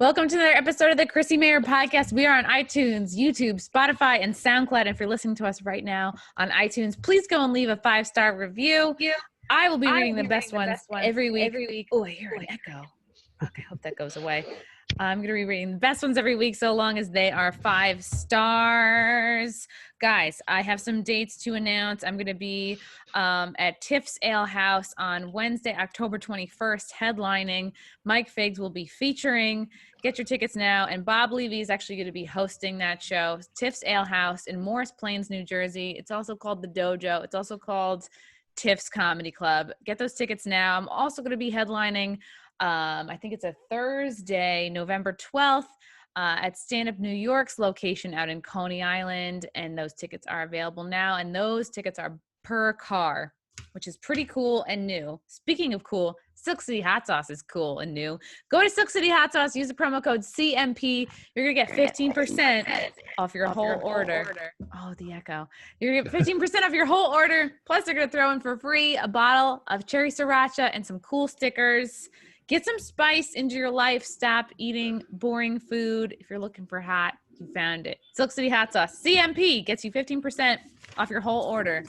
Welcome to another episode of the Chrissie Mayr podcast. We are on iTunes, YouTube, Spotify, and SoundCloud. And if you're listening to us right now on iTunes, please go and leave a 5-star review. I will be reading the best ones every week. Oh, I hear an echo. Okay, I hope that goes away. I'm going to be reading the best ones every week so long as they are 5 stars. Guys, I have some dates to announce. I'm going to be at Tiff's Ale House on Wednesday, October 21st, headlining. Mike Figs will be featuring. Get your tickets now. And Bob Levy is actually going to be hosting that show. Tiff's Ale House in Morris Plains, New Jersey. It's also called The Dojo. It's also called Tiff's Comedy Club. Get those tickets now. I'm also going to be headlining I think it's a Thursday, November 12th, at Stand Up New York's location out in Coney Island. And those tickets are available now. And those tickets are per car, which is pretty cool and new. Speaking of cool, Silk City Hot Sauce is cool and new. Go to Silk City Hot Sauce, use the promo code CMP. You're going to get 15% off your whole order. Oh, the echo. You're going to get 15% off your whole order. Plus, they're going to throw in for free a bottle of cherry sriracha and some cool stickers. Get some spice into your life. Stop eating boring food. If you're looking for hot, you found it. Silk City Hot Sauce. CMP gets you 15% off your whole order.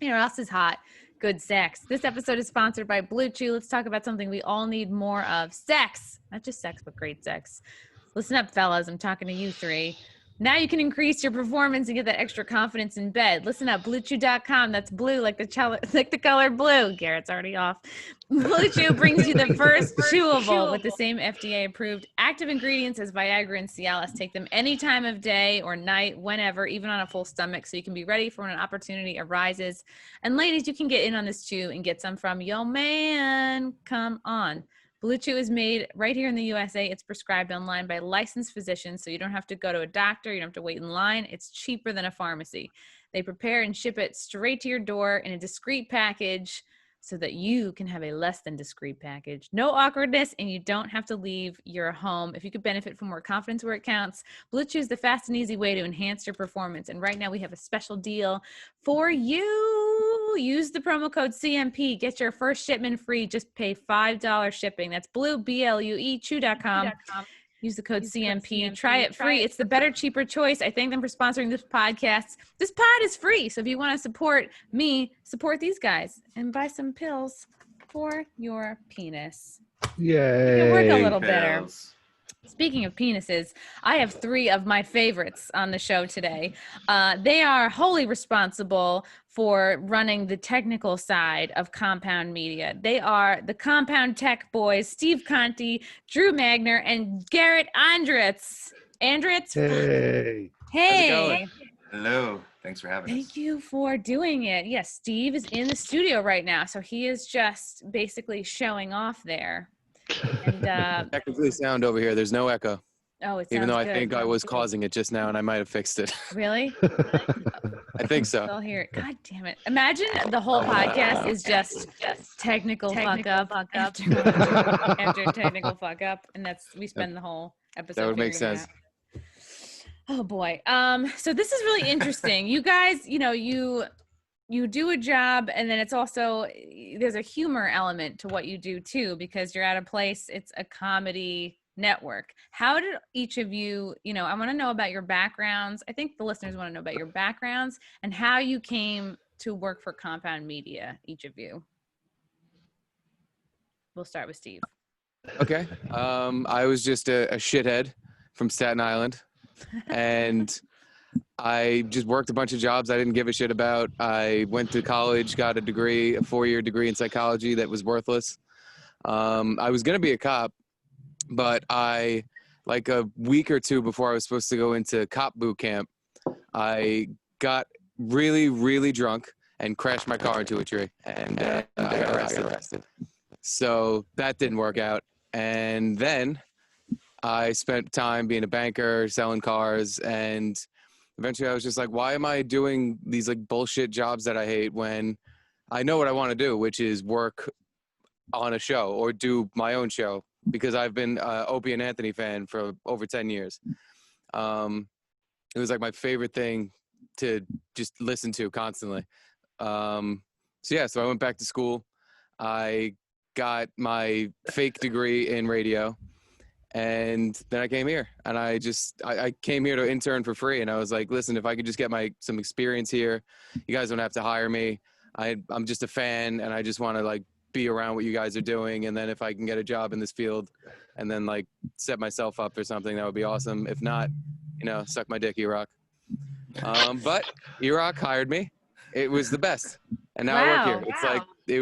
You know what else is hot? Good sex. This episode is sponsored by BlueChew. Let's talk about something we all need more of. Sex. Not just sex, but great sex. Listen up, fellas. I'm talking to you three. Now you can increase your performance and get that extra confidence in bed. Listen up, BlueChew.com. That's blue like the color blue. Garrett's already off. BlueChew brings you the first chewable with the same FDA-approved active ingredients as Viagra and Cialis. Take them any time of day or night, whenever, even on a full stomach, so you can be ready for when an opportunity arises. And ladies, you can get in on this chew and get some from yo man. Come on. BlueChew is made right here in the USA. It's prescribed online by licensed physicians, so you don't have to go to a doctor. You don't have to wait in line. It's cheaper than a pharmacy. They prepare and ship it straight to your door in a discreet package so that you can have a less than discreet package. No awkwardness, and you don't have to leave your home. If you could benefit from more confidence where it counts, BlueChew is the fast and easy way to enhance your performance. And right now we have a special deal for you. Use the promo code CMP. Get your first shipment free. Just pay $5 shipping. That's blue, B-L-U-E, chew.com. Use the code CMP. Try it free. It's the better, cheaper choice. I thank them for sponsoring this podcast. This pod is free. So if you want to support me, support these guys and buy some pills for your penis. Yay. You can work a little better. Speaking of penises, I have 3 of my favorites on the show today. They are wholly responsible for running the technical side of Compound Media. They are the Compound Tech Boys, Steve Conti, Drew Magner, and Garrett Andritz. Andritz? Hey. Hey. Hello. Thanks for having us. Thank you for doing it. Yes, Steve is in the studio right now, so he is just basically showing off there. And technically sound over here. There's no echo. Oh, it sounds even though I good. think I was causing it just now, and I might have fixed it. Really? I think so. I'll hear it. God damn it! Imagine the whole podcast is just technical fuck up after technical fuck up, and we spend the whole episode. That would make sense. Oh boy. So this is really interesting. You guys, you do a job, and then it's also, there's a humor element to what you do too, because you're at a place, it's a comedy network. How did each of you, I want to know about your backgrounds. I think the listeners want to know about your backgrounds and how you came to work for Compound Media, each of you. We'll start with Steve. Okay. I was just a shithead from Staten Island, and I just worked a bunch of jobs I didn't give a shit about. I went to college, got a degree, a 4-year degree in psychology that was worthless. I was going to be a cop, but like a week or 2 before I was supposed to go into cop boot camp, I got really, really drunk and crashed my car into a tree, and I got arrested. So that didn't work out. And then I spent time being a banker, selling cars, and eventually I was just like, why am I doing these like bullshit jobs that I hate when I know what I want to do, which is work on a show or do my own show, because I've been an Opie and Anthony fan for over 10 years. It was like my favorite thing to just listen to constantly. So I went back to school. I got my fake degree in radio, And then I came here, and I came here to intern for free. And I was like, listen, if I could just get some experience here, you guys don't have to hire me. I'm just a fan, and I just want to like be around what you guys are doing. And then if I can get a job in this field and then like set myself up or something, that would be awesome. If not, suck my dick, E-Rock. But E-Rock hired me. It was the best. And now I work here. It's like, it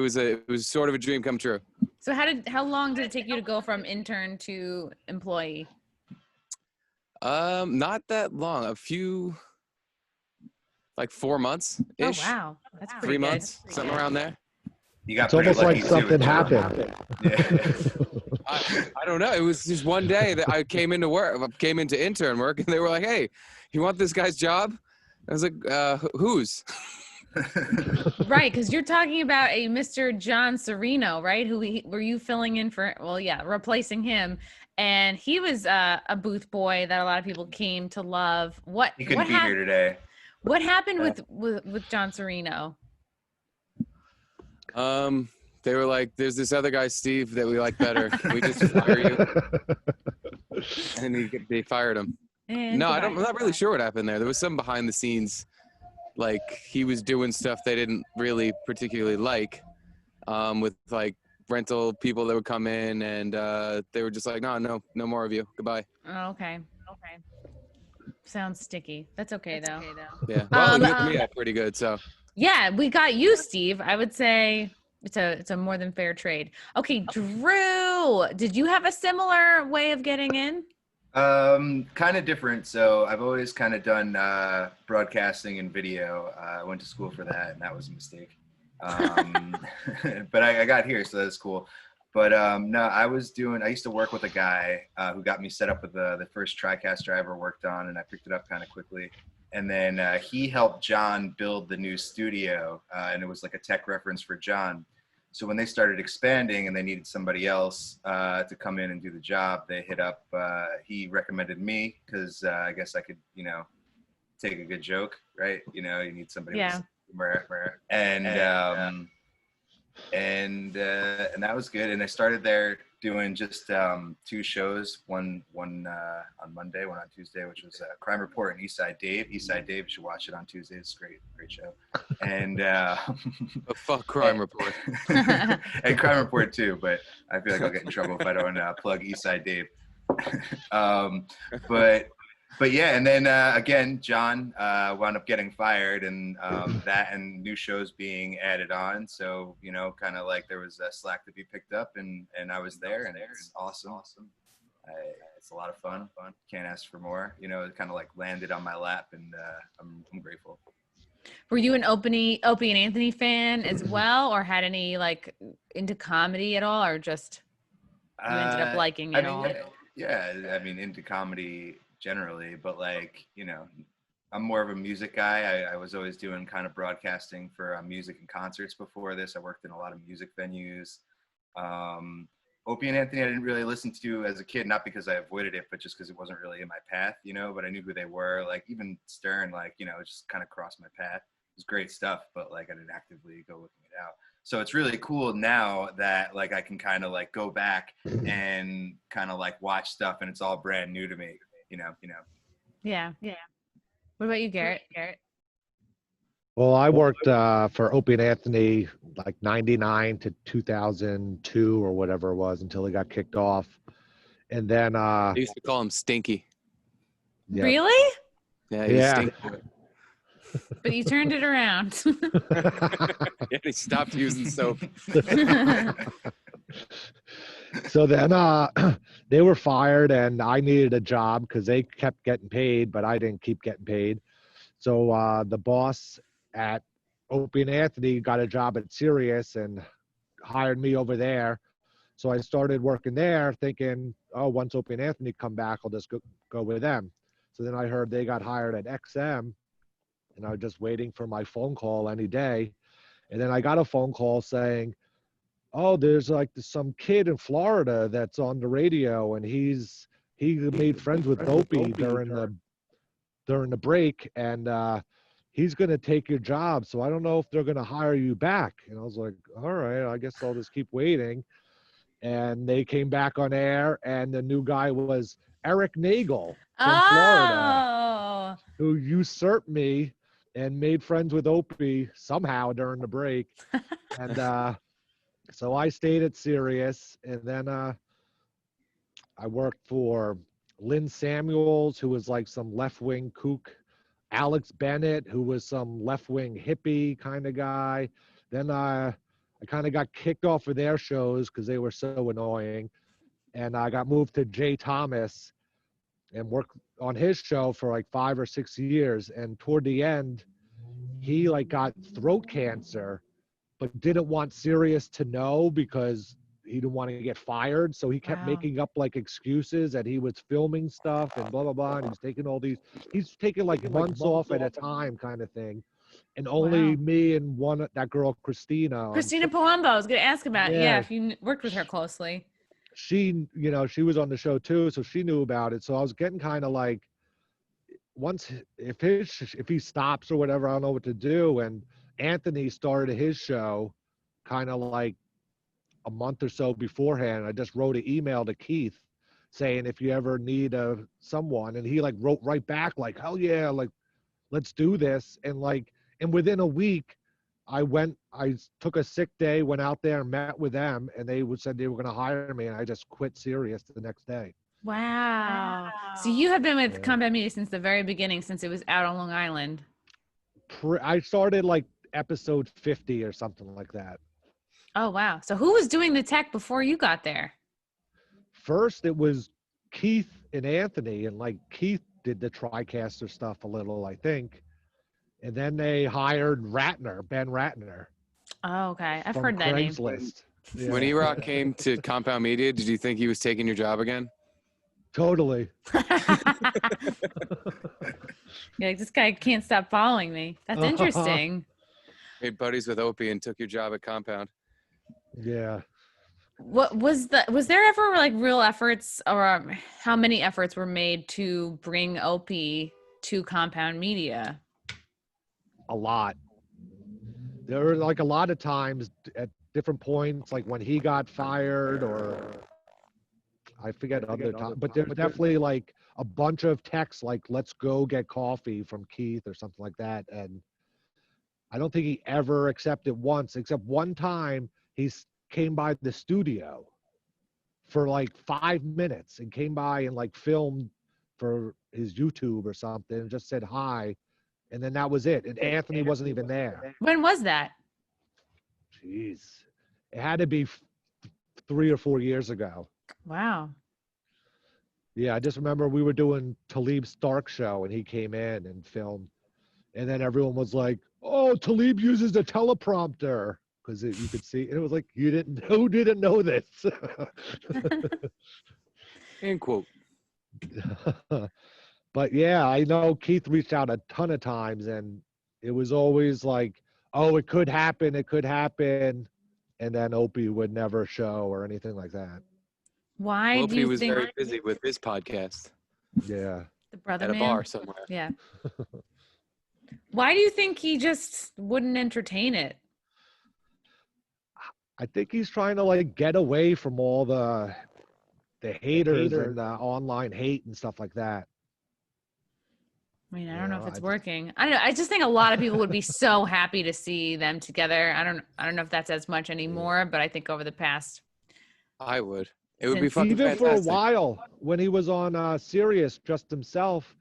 was sort of a dream come true. So how long did it take you to go from intern to employee? Not that long. Like 4 months ish. Oh wow, that's pretty 3 good. months, something around there. You got It's almost like something happened. Yeah. I don't know. It was just one day that I came into intern work, and they were like, "Hey, you want this guy's job?" I was like, "Whose?" Right, because you're talking about a Mr. John Serino, right? Were you filling in for? Well, yeah, replacing him, and he was a booth boy that a lot of people came to love. He couldn't be here today. What happened with John Serino? They were like, "There's this other guy, Steve, that we like better. Can we just fire you?" And they fired him. And I'm not really sure what happened there. There was some behind the scenes, like he was doing stuff they didn't really particularly like, with like rental people that would come in, and they were just like, no more of you. Goodbye. Oh, okay. Sounds sticky. That's okay though. Yeah. Well, it hooked me up pretty good. So. Yeah, we got you, Steve. I would say it's a more than fair trade. Okay, Drew, did you have a similar way of getting in? Kind of different. So I've always kind of done broadcasting and video. I went to school for that, and that was a mistake. But I got here, so that's cool. But no, I used to work with a guy who got me set up with the first TriCast driver worked on, and I picked it up kind of quickly. And then he helped John build the new studio, and it was like a tech reference for John. So when they started expanding and they needed somebody else to come in and do the job, they hit up, he recommended me because I guess I could, take a good joke, right? You need somebody with humor. And that was good. And I started there doing just 2 shows, one on Monday, one on Tuesday, which was Crime Report and Eastside Dave. Eastside Dave, you should watch it on Tuesday. It's great show. And fuck Crime Report. And Crime Report too, but I feel like I'll get in trouble if I don't plug Eastside Dave. But yeah, and then again, John wound up getting fired, and that and new shows being added on. So kind of like there was slack to be picked up, and I was there, and it's awesome. It's a lot of fun. Can't ask for more. It kind of like landed on my lap, and I'm grateful. Were you an Opie and Anthony fan as well, or had any like into comedy at all, or just you ended up liking it all? Yeah, I mean into comedy generally, but like I'm more of a music guy. I was always doing kind of broadcasting for music and concerts before this. I worked in a lot of music venues. Opie and Anthony I didn't really listen to as a kid, not because I avoided it, but just because it wasn't really in my path, but I knew who they were. Like even Stern, like it just kind of crossed my path. It was great stuff, but like I didn't actively go looking it out. So it's really cool now that like I can kind of like go back and kind of like watch stuff, and it's all brand new to me. Yeah. What about you, Garrett? Well, I worked for Opie and Anthony like 99 to 2002 or whatever it was until he got kicked off. And then I used to call him Stinky. Yeah. Really? Yeah, he was Stinky. But you turned it around. Yeah, he stopped using soap. So then they were fired, and I needed a job because they kept getting paid, but I didn't keep getting paid. So the boss at Opie and Anthony got a job at Sirius and hired me over there. So I started working there thinking, oh, once Opie and Anthony come back, I'll just go with them. So then I heard they got hired at XM, and I was just waiting for my phone call any day. And then I got a phone call saying, oh, there's like some kid in Florida that's on the radio, and he made friends with Opie during the break, and he's going to take your job. So I don't know if they're going to hire you back. And I was like, all right, I guess I'll just keep waiting. and they came back on air, and the new guy was Eric Nagel from Florida, who usurped me and made friends with Opie somehow during the break. And so I stayed at Sirius, and then I worked for Lynn Samuels, who was like some left-wing kook, Alex Bennett, who was some left-wing hippie kind of guy. Then I kind of got kicked off of their shows because they were so annoying. And I got moved to Jay Thomas and worked on his show for like 5 or 6 years. And toward the end, he like got throat cancer, but didn't want Sirius to know because he didn't want to get fired. So he kept making up like excuses that he was filming stuff and blah, blah, blah. And he's taking like months off at a time kind of thing. And only me and that girl, Christina Palumbo, I was going to ask about, if you worked with her closely. She was on the show too. So she knew about it. So I was getting kind of like, once, if he stops or whatever, I don't know what to do. And Anthony started his show kind of like a month or so beforehand. I just wrote an email to Keith saying, if you ever need someone, and he like wrote right back like, hell yeah, like let's do this. And within a week I took a sick day, went out there and met with them, and they said they were going to hire me, and I just quit Sirius the next day. Wow. So you have been with Combat Media since the very beginning, since it was out on Long Island. I started like episode 50 or something like that. Oh, wow. So who was doing the tech before you got there? First, it was Keith and Anthony, and like Keith did the TriCaster stuff a little, I think. And then they hired Ben Ratner. Oh, okay. I've heard that name. Yeah. When E-Rock came to Compound Media, did you think he was taking your job again? Totally. Yeah, this guy can't stop following me. That's interesting. Made buddies with Opie and took your job at Compound. Yeah. What was there ever like real efforts, or how many efforts were made to bring Opie to Compound Media? A lot. There were like a lot of times at different points, like when he got fired, or I forget other times, but there's definitely like a bunch of texts like, let's go get coffee from Keith or something like that. And I don't think he ever accepted once, except one time he came by the studio for like 5 minutes and came by and like filmed for his YouTube or something and just said hi. And then that was it. And Anthony wasn't even there. When was that? Jeez. It had to be 3 or 4 years ago. Wow. Yeah, I just remember we were doing Talib's Stark show and he came in and filmed. And then everyone was like, oh, Talib uses a teleprompter. Because you could see, and it was like, who didn't know this? End quote. But yeah, I know Keith reached out a ton of times, and it was always like, oh, it could happen. And then Opie would never show or anything like that. Why Opie do you was think very busy with his podcast. Yeah. The Brother at Man? a bar somewhere. Yeah. Why do you think he just wouldn't entertain it? I think he's trying to like get away from all the haters and the online hate and stuff like that. I mean, I don't know if it's working. I don't know. I just think a lot of people would be so happy to see them together. I don't know if that's as much anymore, but I think over the past, I would. It would be fucking even fantastic. for a while when he was on Sirius just himself,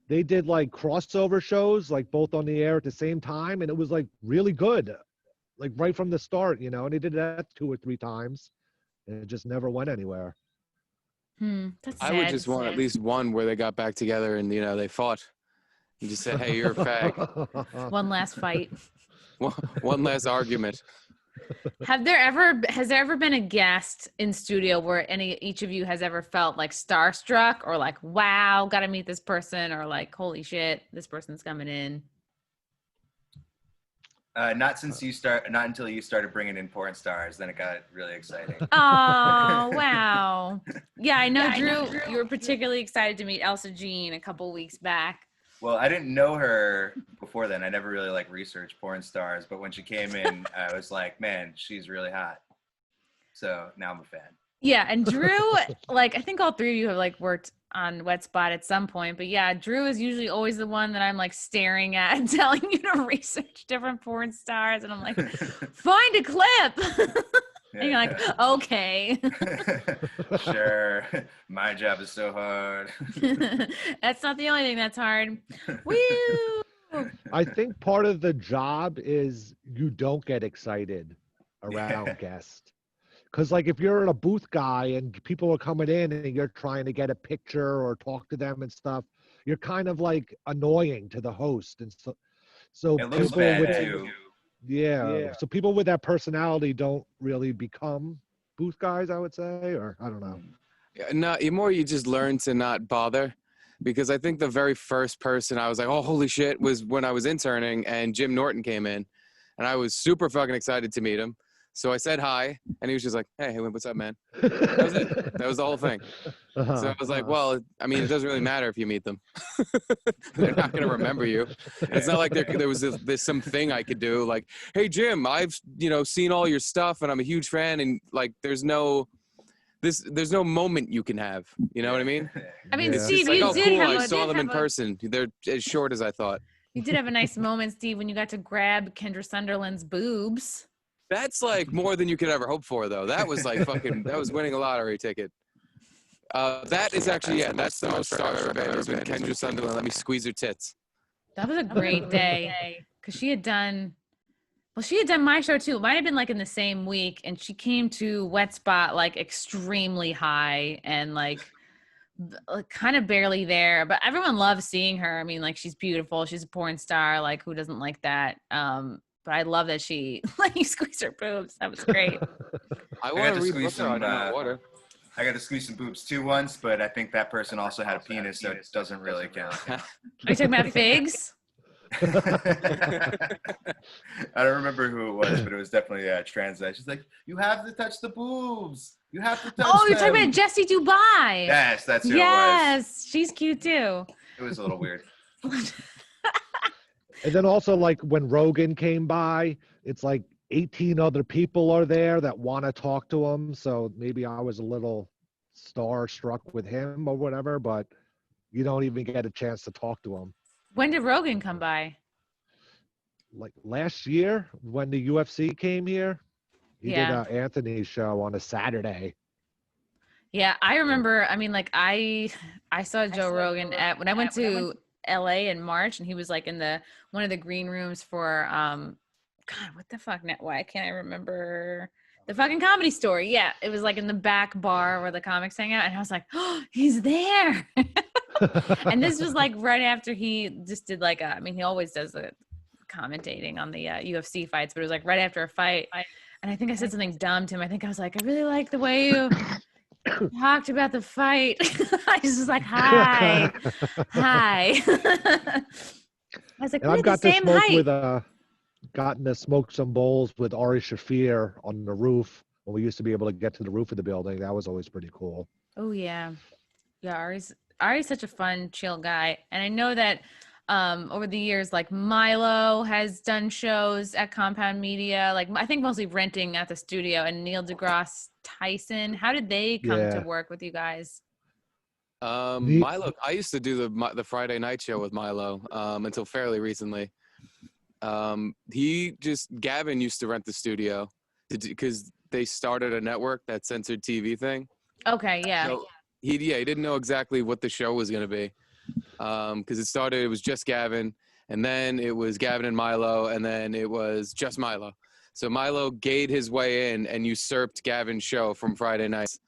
they did like crossover shows, like both on the air at the same time, and it was like really good, like right from the start, you know. And they did that 2 or 3 times, and it just never went anywhere. That's sad. I would just want at least one where they got back together and they fought. You just said, hey, you're a fag. One last fight. One last argument. Has there ever been a guest in studio where each of you has ever felt like starstruck, or like, wow, got to meet this person, or like, holy shit, this person's coming in? Not until you started bringing in porn stars. Then it got really exciting. Oh, wow. Yeah, I know, Drew, you were particularly excited to meet Elsa Jean a couple weeks back. Well, I didn't know her before then. I never really like researched porn stars, but when she came in, I was like, man, she's really hot. So now I'm a fan. Yeah, and Drew, like I think all three of you have like worked on Wet Spot at some point, but yeah, Drew is usually always the one that I'm like staring at and telling you to research different porn stars, and I'm like, find a clip. And you're like, okay. Sure. My job is so hard. That's not the only thing that's hard. Woo! I think part of the job is you don't get excited around guests. Because, like, if you're a booth guy and people are coming in and you're trying to get a picture or talk to them and stuff, you're kind of like annoying to the host. And so It looks bad too. Yeah. So people with that personality don't really become booth guys, I would say, or I don't know. No, the more you just learn to not bother, because I think the very first person I was like, oh, holy shit, was when I was interning and Jim Norton came in, and I was super fucking excited to meet him. So I said hi, and he was just like, hey, what's up, man? That was it. That was the whole thing. So I was like, well, I mean, it doesn't really matter if you meet them. They're not going to remember you. It's not like there was there's some thing I could do, like, hey, Jim, I've, seen all your stuff, and I'm a huge fan, and, like, there's no moment you can have. You know what I mean? I mean, Yeah. Steve, Like, you oh, did cool, have I saw them in person. They're as short as I thought. You did have a nice moment, Steve, when you got to grab Kendra Sunderland's boobs. That's like more than you could ever hope for, though. That was like that was winning a lottery ticket. That is actually, that's the most starstruck I've ever been. Kendra Sunderland, let me squeeze her tits. That was a great day because she had done my show too. It might have been like in the same week, and she came to Wet Spot like extremely high and like kind of barely there, but everyone loves seeing her. I mean, like, she's beautiful. She's a porn star. Like, who doesn't like that? But I love that she let you squeeze her boobs. That was great. I want to rebook her. I don't know water. I got to squeeze some boobs too once, but I think that person also had a penis, so it doesn't really count. Are you talking about Figs? I don't remember who it was, but it was definitely a trans guy. She's like, you have to touch the boobs. You have to touch them. Oh, you're talking about Jessie Dubai. Yes, that's who it was. Yes, she's cute too. It was a little weird. And then also, like, when Rogan came by, it's like 18 other people are there that want to talk to him. So maybe I was a little starstruck with him or whatever, but you don't even get a chance to talk to him. When did Rogan come by? Like last year when the UFC came here, he did Anthony's show on a Saturday. Yeah, I remember. I mean, like, I saw Joe Rogan when I went to LA in March, and he was like in one of the green rooms for God, what the fuck? Why can't I remember the fucking Comedy Store? Yeah, it was like in the back bar where the comics hang out, and I was like, oh, he's there. And this was like right after he just did like I mean, he always does the commentating on the UFC fights, but it was like right after a fight, and I think I said something dumb to him. I think I was like, I really like the way you talked about the fight. I was just like, hi. I was like, we're the same height. Gotten to smoke some bowls with Ari Shafir on the roof when we used to be able to get to the roof of the building. That was always pretty cool. Oh yeah. Ari's such a fun, chill guy. And I know that over the years, like, Milo has done shows at Compound Media, like, I think mostly renting at the studio, and Neil deGrasse Tyson. How did they come to work with you guys? Milo, I used to do the Friday night show with Milo until fairly recently. Gavin used to rent the studio because they started a network that censored TV thing. Okay, yeah. So he didn't know exactly what the show was going to be because it was just Gavin, and then it was Gavin and Milo, and then it was just Milo. So Milo gayed his way in and usurped Gavin's show from Friday nights.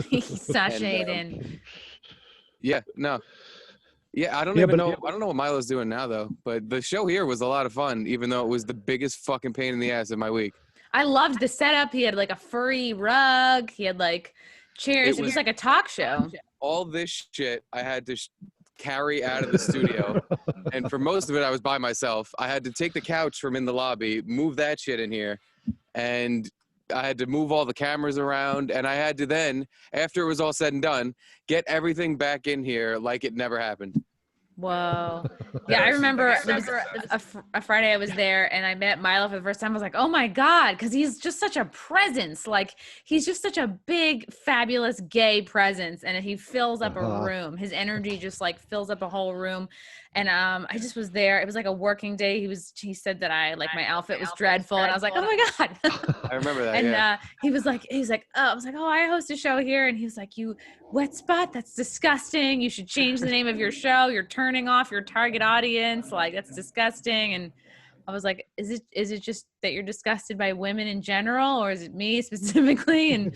He sashayed in. Yeah, no. Yeah, I don't know what Milo's doing now, though. But the show here was a lot of fun, even though it was the biggest fucking pain in the ass of my week. I loved the setup. He had like a furry rug. He had like chairs. It was like a talk show. All this shit I had to carry out of the studio. And for most of it, I was by myself. I had to take the couch from in the lobby, move that shit in here. And I had to move all the cameras around. And I had to then, after it was all said and done, get everything back in here like it never happened. Whoa. Yeah, I remember there was a Friday I was there and I met Milo for the first time. I was like, oh my God, because he's just such a presence. Like, he's just such a big, fabulous gay presence. And he fills up a room. His energy just like fills up a whole room. And I just was there. It was like a working day. He said that my outfit was dreadful. And I was like, oh my God. I remember that. And he was like, I was like, oh, I host a show here. And he was like, you wet spot? That's disgusting. You should change the name of your show. You're turning off your target audience. Like, that's disgusting. And I was like, is it just that you're disgusted by women in general, or is it me specifically? And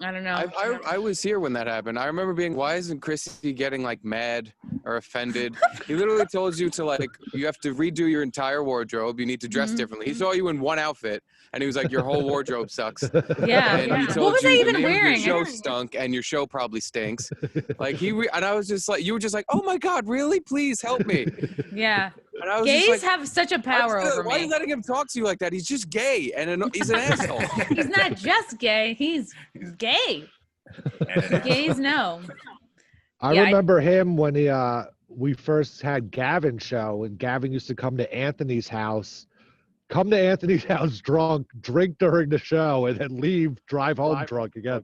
I don't know. I was here when that happened. I remember being, why isn't Chrissie getting like mad or offended? He literally told you to like, you have to redo your entire wardrobe. You need to dress differently. He saw you in one outfit and he was like, your whole wardrobe sucks. Yeah. And he told what was you I the even name of wearing? Your show stunk and your show probably stinks. Like and I was just like, you were just like, oh my God, really? Please help me. Yeah. And I was Gays just like, have such a power over me. Why are you letting him talk to you like that? He's just gay and he's an asshole. He's not just gay. He's gay. Gays know. I remember him when we first had Gavin's show, and Gavin used to come to Anthony's house drunk, drink during the show, and then drive home drunk again.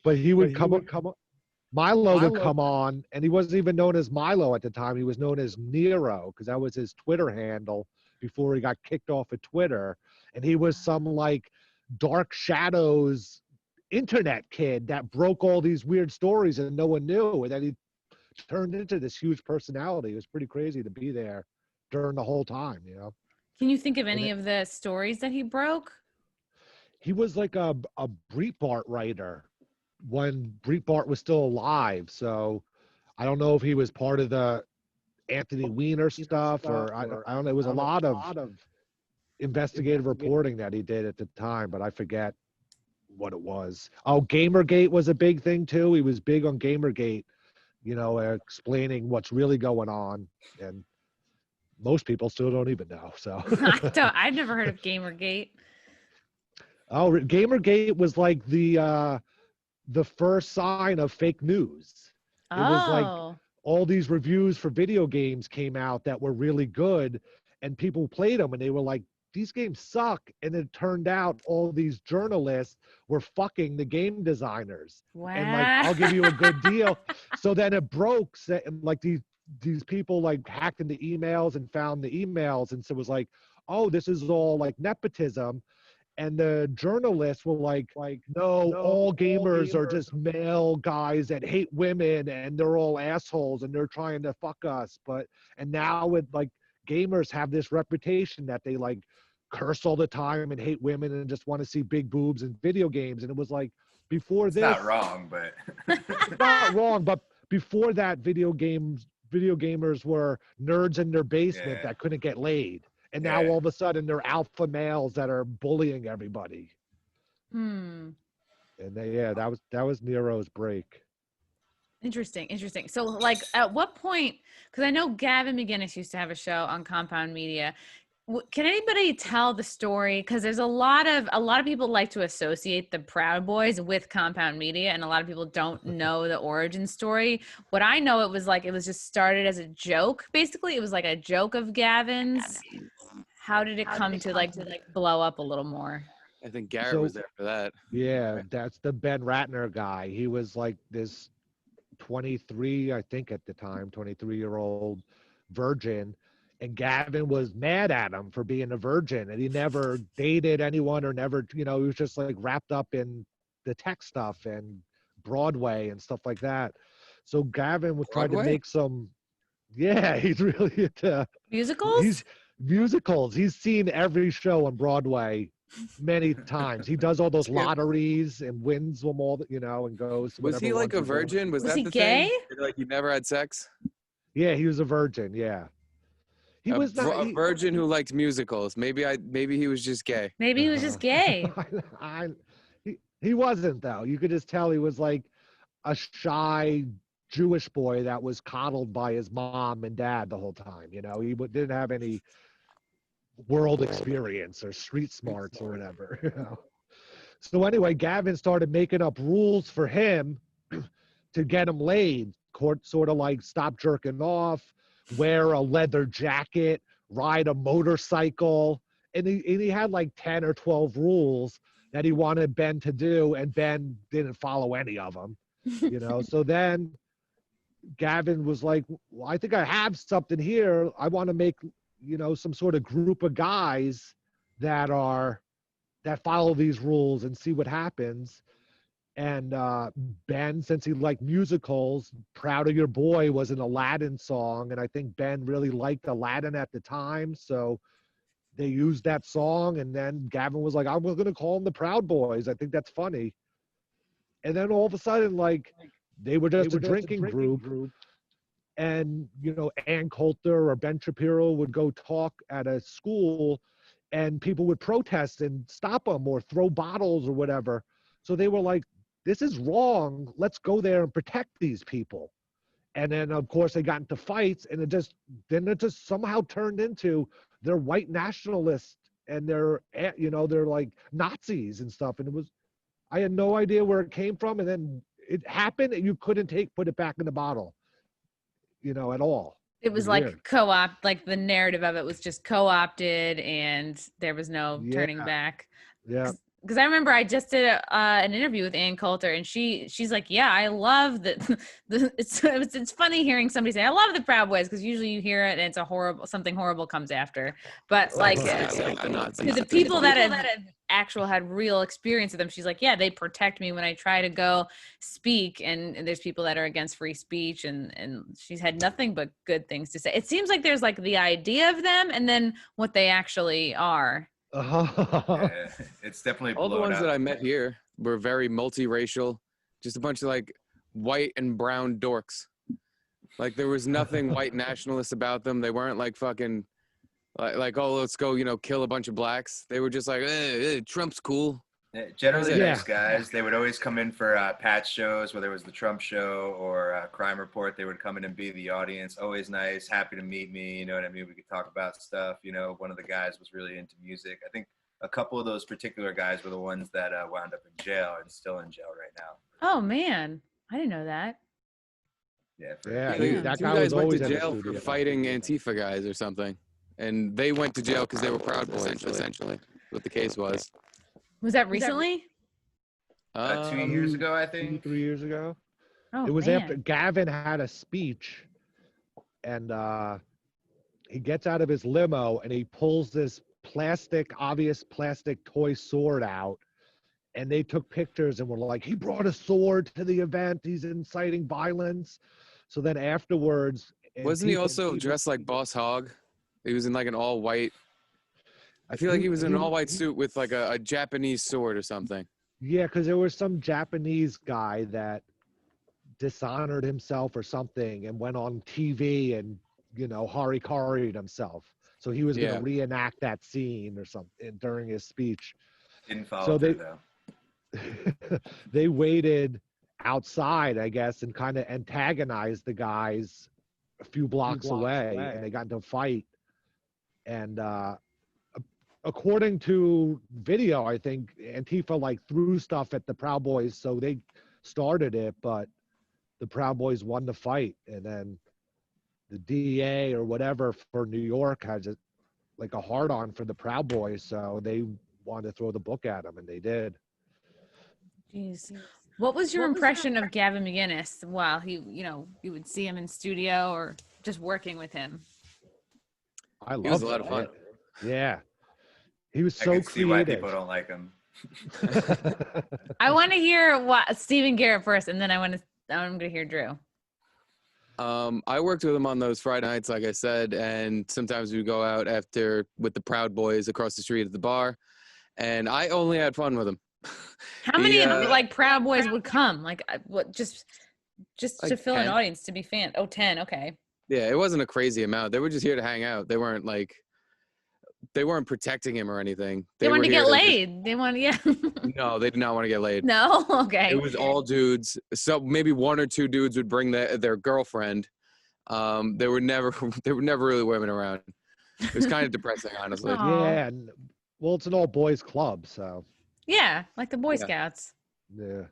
But he would come on. Milo would come on, and he wasn't even known as Milo at the time. He was known as Nero, because that was his Twitter handle before he got kicked off of Twitter. And he was some like Dark Shadows internet kid that broke all these weird stories and no one knew. And then he turned into this huge personality. It was pretty crazy to be there during the whole time, you know? Can you think of any of the stories that he broke? He was like a Breitbart writer when Breitbart was still alive. So I don't know if he was part of the Anthony Weiner stuff or I don't know. It was a lot of investigative reporting that he did at the time, but I forget what it was. Oh, GamerGate was a big thing too. He was big on GamerGate, you know, explaining what's really going on. And most people still don't even know. So I've never heard of GamerGate. Oh, GamerGate was like the first sign of fake news. It was like all these reviews for video games came out that were really good, and people played them and they were like, these games suck. And it turned out all these journalists were fucking the game designers. Wow. And like, I'll give you a good deal. So then it broke, and like these people like hacked into emails and found the emails, and so it was like, oh, this is all like nepotism. And the journalists were like, no, all gamers are just male guys that hate women and they're all assholes and they're trying to fuck us. And now with like gamers have this reputation that they like curse all the time and hate women and just want to see big boobs in video games. And it was like, before this. It's not wrong, but. It's not wrong, but before that, video gamers were nerds in their basement that couldn't get laid. And now all of a sudden they're alpha males that are bullying everybody. And that was Nero's break. Interesting. So like at what point, because I know Gavin McInnes used to have a show on Compound Media. Can anybody tell the story? Because there's a lot of people like to associate the Proud Boys with Compound Media, and a lot of people don't know the origin story. What I know, it was just started as a joke. Basically, it was like a joke of Gavin's. How did it come to blow up a little more? I think Garrett was there for that. Yeah, that's the Ben Ratner guy. He was like this 23, I think at the time, 23-year-old virgin. And Gavin was mad at him for being a virgin, and he never dated anyone or never, he was just like wrapped up in the tech stuff and Broadway and stuff like that. So Gavin was trying to make he's really into musicals. Musicals. He's seen every show on Broadway many times. He does all those lotteries and wins them all, and goes. Was he like a virgin? Was that he the gay? Thing? Like he never had sex? Yeah, he was a virgin. Yeah. He was not a virgin who liked musicals. Maybe he was just gay. Maybe he was just gay. He wasn't, though. You could just tell he was like a shy Jewish boy that was coddled by his mom and dad the whole time. He didn't have any world experience or street smarts or whatever. So anyway, Gavin started making up rules for him to get him laid. Court sort of like stop jerking off. wear a leather jacket, ride a motorcycle. And he had like 10 or 12 rules that he wanted Ben to do, and Ben didn't follow any of them, you know? So then Gavin was like, well, I think I have something here. I want to make, you know, some sort of group of guys that follow these rules and see what happens. And Ben, since he liked musicals, Proud of Your Boy was an Aladdin song. And I think Ben really liked Aladdin at the time. So they used that song. And then Gavin was like, I'm going to call them the Proud Boys. I think that's funny. And then all of a sudden, like, they were just a drinking group. And, you know, Ann Coulter or Ben Shapiro would go talk at a school and people would protest and stop them or throw bottles or whatever. So they were like, this is wrong. Let's go there and protect these people. And then, of course, they got into fights, and it just somehow turned into they're white nationalists and they're like Nazis and stuff. And I had no idea where it came from. And then it happened and you couldn't put it back in the bottle, you know, at all. It was like co-opt, like the narrative of it was just co-opted and there was no turning back. Yeah. Because I remember I just did an interview with Ann Coulter, and she's like, yeah, I love that. It's funny hearing somebody say, I love the Proud Boys, because usually you hear it and it's something horrible comes after. But like to the people that had real experience with them, she's like, yeah, they protect me when I try to go speak. And there's people that are against free speech, and she's had nothing but good things to say. It seems like there's like the idea of them and then what they actually are. Yeah, it's definitely all the ones up. that I met here were very multiracial, just a bunch of like white and brown dorks. Like there was nothing white nationalist about them. They weren't like fucking like oh, let's go, you know, kill a bunch of blacks. They were just like Trump's cool. Generally nice guys. They would always come in for patch shows, whether it was the Trump show or Crime Report. They would come in and be the audience. Always nice, happy to meet me. You know what I mean? We could talk about stuff. You know, one of the guys was really into music. I think a couple of those particular guys were the ones that wound up in jail and still in jail right now. Oh man, I didn't know that. Yeah, that two guys went to jail for fighting Antifa guys or something, and they went to jail because they were Proud Boys. Essentially, what the case was. Was that recently? 2 years ago, I think. 3 years ago. Oh, it was man. after Gavin had a speech, and he gets out of his limo and he pulls this obvious plastic toy sword out, and they took pictures and were like, he brought a sword to the event. He's inciting violence. So then afterwards, wasn't he also dressed like Boss Hogg? He was in like an all white. I feel like he was in an all-white suit with like a Japanese sword or something. Yeah, because there was some Japanese guy that dishonored himself or something and went on TV and, you know, harikari'd himself. So he was going to reenact that scene or something during his speech. Didn't follow though. They waited outside, I guess, and kind of antagonized the guys a few blocks away, and they got into a fight. And according to video, I think Antifa like threw stuff at the Proud Boys, so they started it, but the Proud Boys won the fight. And then the DA or whatever for New York has like a hard on for the Proud Boys, so they wanted to throw the book at them, and they did. Jeez. What was your impression of Gavin McInnes while you would see him in studio or just working with him? I loved it. It was a lot of fun. Yeah. He was so I can see creative. why people don't like him. I want to hear what Stephen Garrett first, and then I'm going to hear Drew. I worked with him on those Friday nights, like I said, and sometimes we go out after with the Proud Boys across the street at the bar, and I only had fun with him. How many like Proud Boys would come? Like what? Just like to fill 10. an audience to be fan. Oh, 10. Okay. Yeah, it wasn't a crazy amount. They were just here to hang out. They weren't protecting him or anything. They wanted to get laid. No, they did not want to get laid. No, okay. It was all dudes. So maybe one or two dudes would bring their girlfriend. There were never really women around. It was kind of depressing, honestly. Yeah, well, it's an all boys club, so. Yeah, like the Boy Scouts. Yeah.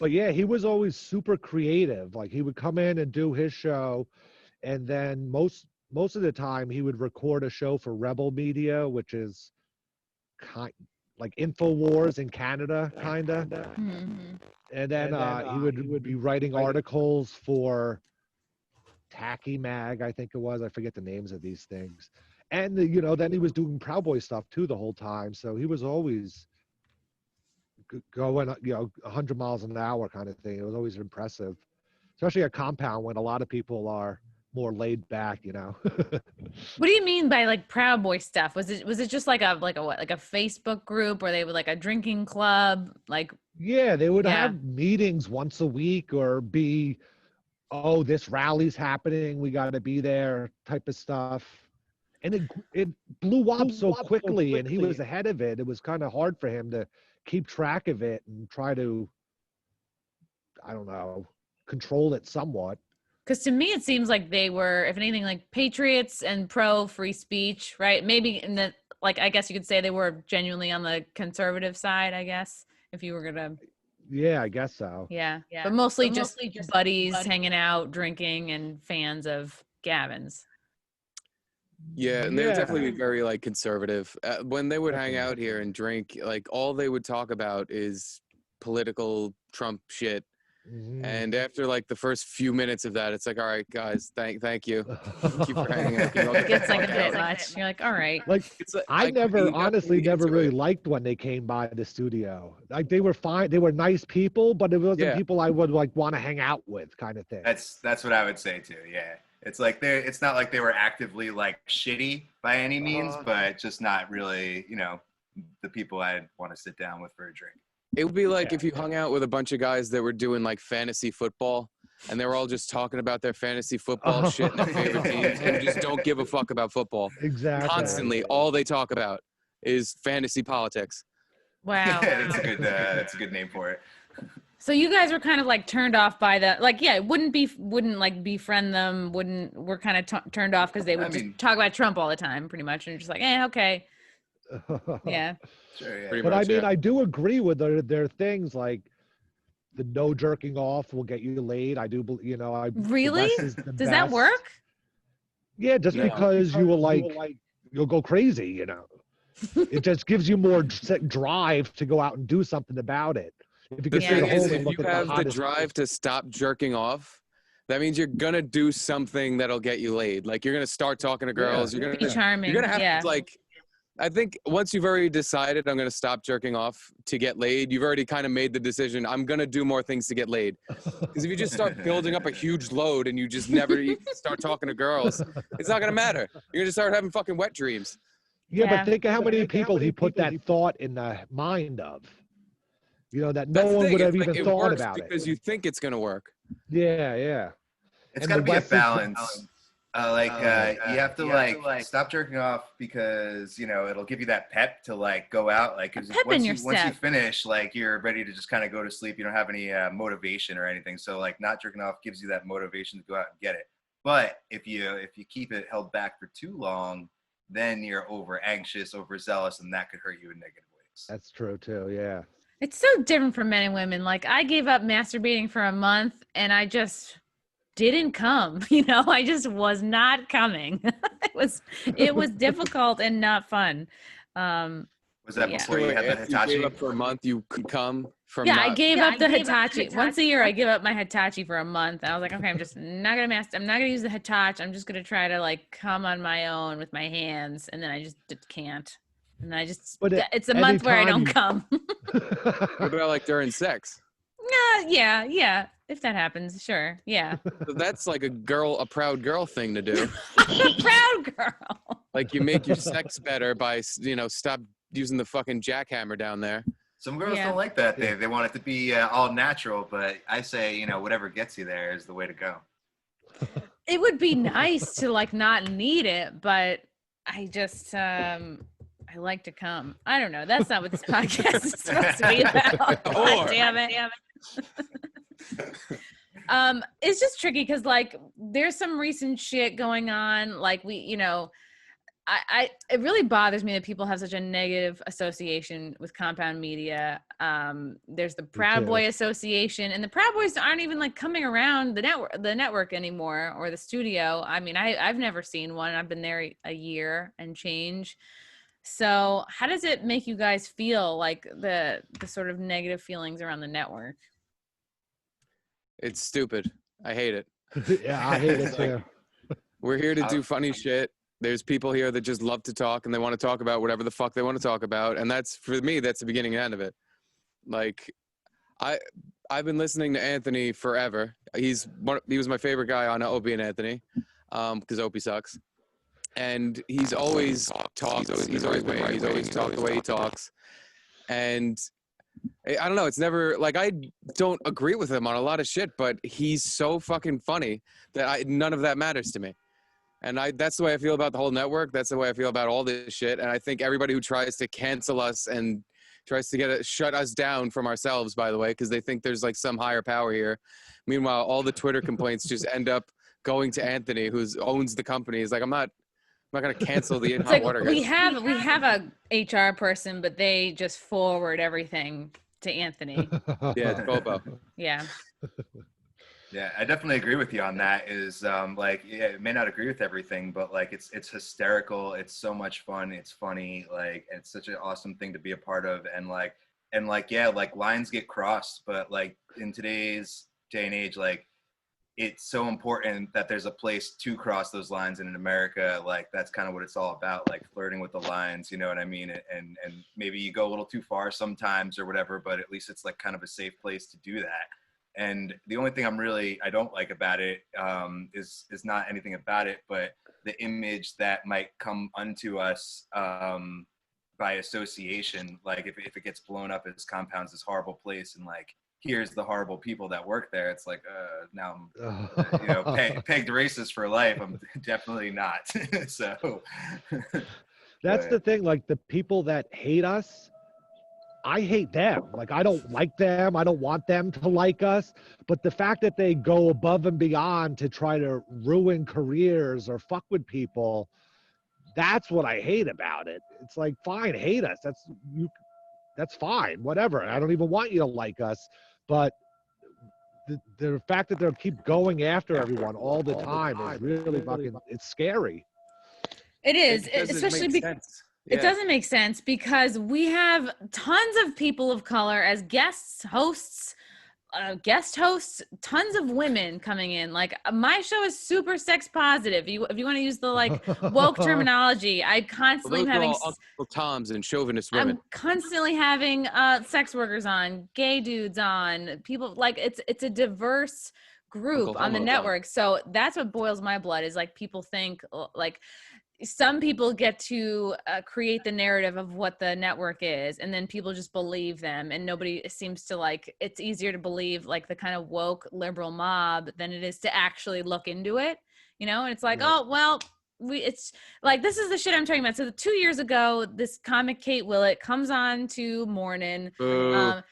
But yeah, he was always super creative. Like he would come in and do his show, And then most of the time he would record a show for Rebel Media, which is like InfoWars in Canada, kind of. Mm-hmm. And then he would be writing articles for Tacky Mag, I think it was. I forget the names of these things. And then he was doing Proud Boy stuff too the whole time. So he was always going 100 miles an hour kind of thing. It was always impressive, especially a compound when a lot of people are more laid back. What do you mean by like Proud Boy stuff? Was it just like a Facebook group, or they were like a drinking club? Like, yeah, they would have meetings once a week, or be, oh, this rally's happening, we got to be there type of stuff. And it blew up so quickly, and he was ahead of it. It was kind of hard for him to keep track of it and try to, I don't know, control it somewhat. Because to me, it seems like they were, if anything, like patriots and pro free speech, right? Maybe in the, like, I guess you could say they were genuinely on the conservative side, I guess, if you were going to. Yeah, I guess so. Yeah. But mostly just buddies hanging out, drinking, and fans of Gavin's. Yeah, and they would definitely be very like conservative. When they would hang out here and drink, like all they would talk about is political Trump shit. Mm-hmm. And after like the first few minutes of that, it's like, all right, guys, thank you. Thank you for hanging out. It gets like a bit much. You're like, all right. Like, I honestly never really liked when they came by the studio. Like, they were fine. They were nice people, but it wasn't people I would like want to hang out with, kind of thing. That's what I would say too. Yeah. It's like it's not like they were actively like shitty by any means, but just not really, the people I'd want to sit down with for a drink. It would be like if you hung out with a bunch of guys that were doing like fantasy football, and they were all just talking about their fantasy football shit and their favorite teams, and just don't give a fuck about football. Exactly. Constantly, all they talk about is fantasy politics. Wow. That's a good name for it. So you guys were kind of like turned off by the, like, wouldn't like befriend them, we're kind of turned off because they would just talk about Trump all the time, pretty much, and you're just like, okay. Yeah. Sure, yeah. But much, I do agree with their things, like the no jerking off will get you laid. I do, really? Does that work? Yeah, just because you will like you'll go crazy, It just gives you more drive to go out and do something about it. The thing is, if you have the drive to stop jerking off, that means you're gonna do something that'll get you laid. Like you're gonna start talking to girls. You're gonna be charming. You're gonna have to like. I think once you've already decided I'm gonna stop jerking off to get laid, you've already kind of made the decision. I'm gonna do more things to get laid. Because if you just start building up a huge load and you just never start talking to girls, it's not gonna matter. You're gonna start having fucking wet dreams. Yeah, but think of how many people he put that thought in the mind of. That no one would have even thought about it. Because you think it's going to work. Yeah. It's got to be a balance. You have to like stop jerking off because, it'll give you that pep to like go out. Like once you finish, like you're ready to just kind of go to sleep. You don't have any motivation or anything. So like not jerking off gives you that motivation to go out and get it. But if you keep it held back for too long, then you're over anxious, overzealous, and that could hurt you in negative ways. That's true too. Yeah. It's so different for men and women. Like I gave up masturbating for a month and I just didn't come, I just was not coming. It was difficult and not fun. Was that before you had the Hitachi? You gave up for a month, you could come from I gave up the Hitachi. Once a year I give up my Hitachi for a month. I was like, okay, I'm just not gonna I'm not gonna use the Hitachi. I'm just gonna try to like come on my own with my hands, and then I just can't. And I just, it's a month where I don't come. What about like during sex? Yeah. If that happens, sure. Yeah. So that's like a proud girl thing to do. A proud girl. Like you make your sex better by, stop using the fucking jackhammer down there. Some girls don't like that. They want it to be all natural, but I say, whatever gets you there is the way to go. It would be nice to like not need it, but I just, I like to come. I don't know. That's not what this podcast is supposed to be about. God damn it. It's just tricky because like there's some recent shit going on. Like it really bothers me that people have such a negative association with compound media. There's the Proud Boy Association, and the Proud Boys aren't even like coming around the network anymore, or the studio. I mean, I've never seen one. I've been there a year and change. So how does it make you guys feel, like the sort of negative feelings around the network? It's stupid. I hate it. Yeah, I hate it too. We're here to do funny shit. There's people here that just love to talk, and they want to talk about whatever the fuck they want to talk about. And that's, for me, that's the beginning and end of it. Like, I've been listening to Anthony forever. He was my favorite guy on Opie and Anthony, because Opie sucks. And he's always talked. He's always been right. He's always talked the way he talks. And I don't know. It's never like, I don't agree with him on a lot of shit, but he's so fucking funny that none of that matters to me. And that's the way I feel about the whole network. That's the way I feel about all this shit. And I think everybody who tries to cancel us and tries to shut us down from ourselves, by the way, because they think there's like some higher power here. Meanwhile, all the Twitter complaints just end up going to Anthony, who owns the company. He's like, I'm not going to cancel the in-hot water guys. We have a HR person, but they just forward everything to Anthony. Yeah, it's Bobo. Yeah. Yeah, I definitely agree with you on that. Is like, yeah, it may not agree with everything, but like it's hysterical. It's so much fun. It's funny. Like, it's such an awesome thing to be a part of. And yeah, like lines get crossed, but like in today's day and age, like it's so important that there's a place to cross those lines. And in America, like that's kind of what it's all about, like flirting with the lines, you know what I mean? And maybe you go a little too far sometimes or whatever, but at least it's like kind of a safe place to do that. And the only thing I don't like about it is not anything about it, but the image that might come unto us by association. Like if it gets blown up as Compound's this horrible place, and like, here's the horrible people that work there. It's like, now I'm, pegged racist for life. I'm definitely not. So that's the thing. Like the people that hate us, I hate them. Like, I don't like them. I don't want them to like us. But the fact that they go above and beyond to try to ruin careers or fuck with people, that's what I hate about it. It's like, fine, hate us. That's fine. Whatever. I don't even want you to like us. But the fact that they'll keep going after everyone all the time is really fucking, it's scary. It is, especially because it doesn't make sense, because we have tons of people of color as guest hosts, tons of women coming in. Like, my show is super sex positive. If you want to use the like woke terminology, I constantly am having Uncle Toms and chauvinist women. I'm constantly having sex workers on, gay dudes on, people like it's a diverse group on the network. So that's what boils my blood, is like people think like some people get to create the narrative of what the network is, and then people just believe them, and nobody seems to like, it's easier to believe like the kind of woke liberal mob than it is to actually look into it, you know? And it's like, oh, well, it's like, this is the shit I'm talking about. So 2 years ago, this comic Kate Willett comes on to Morning.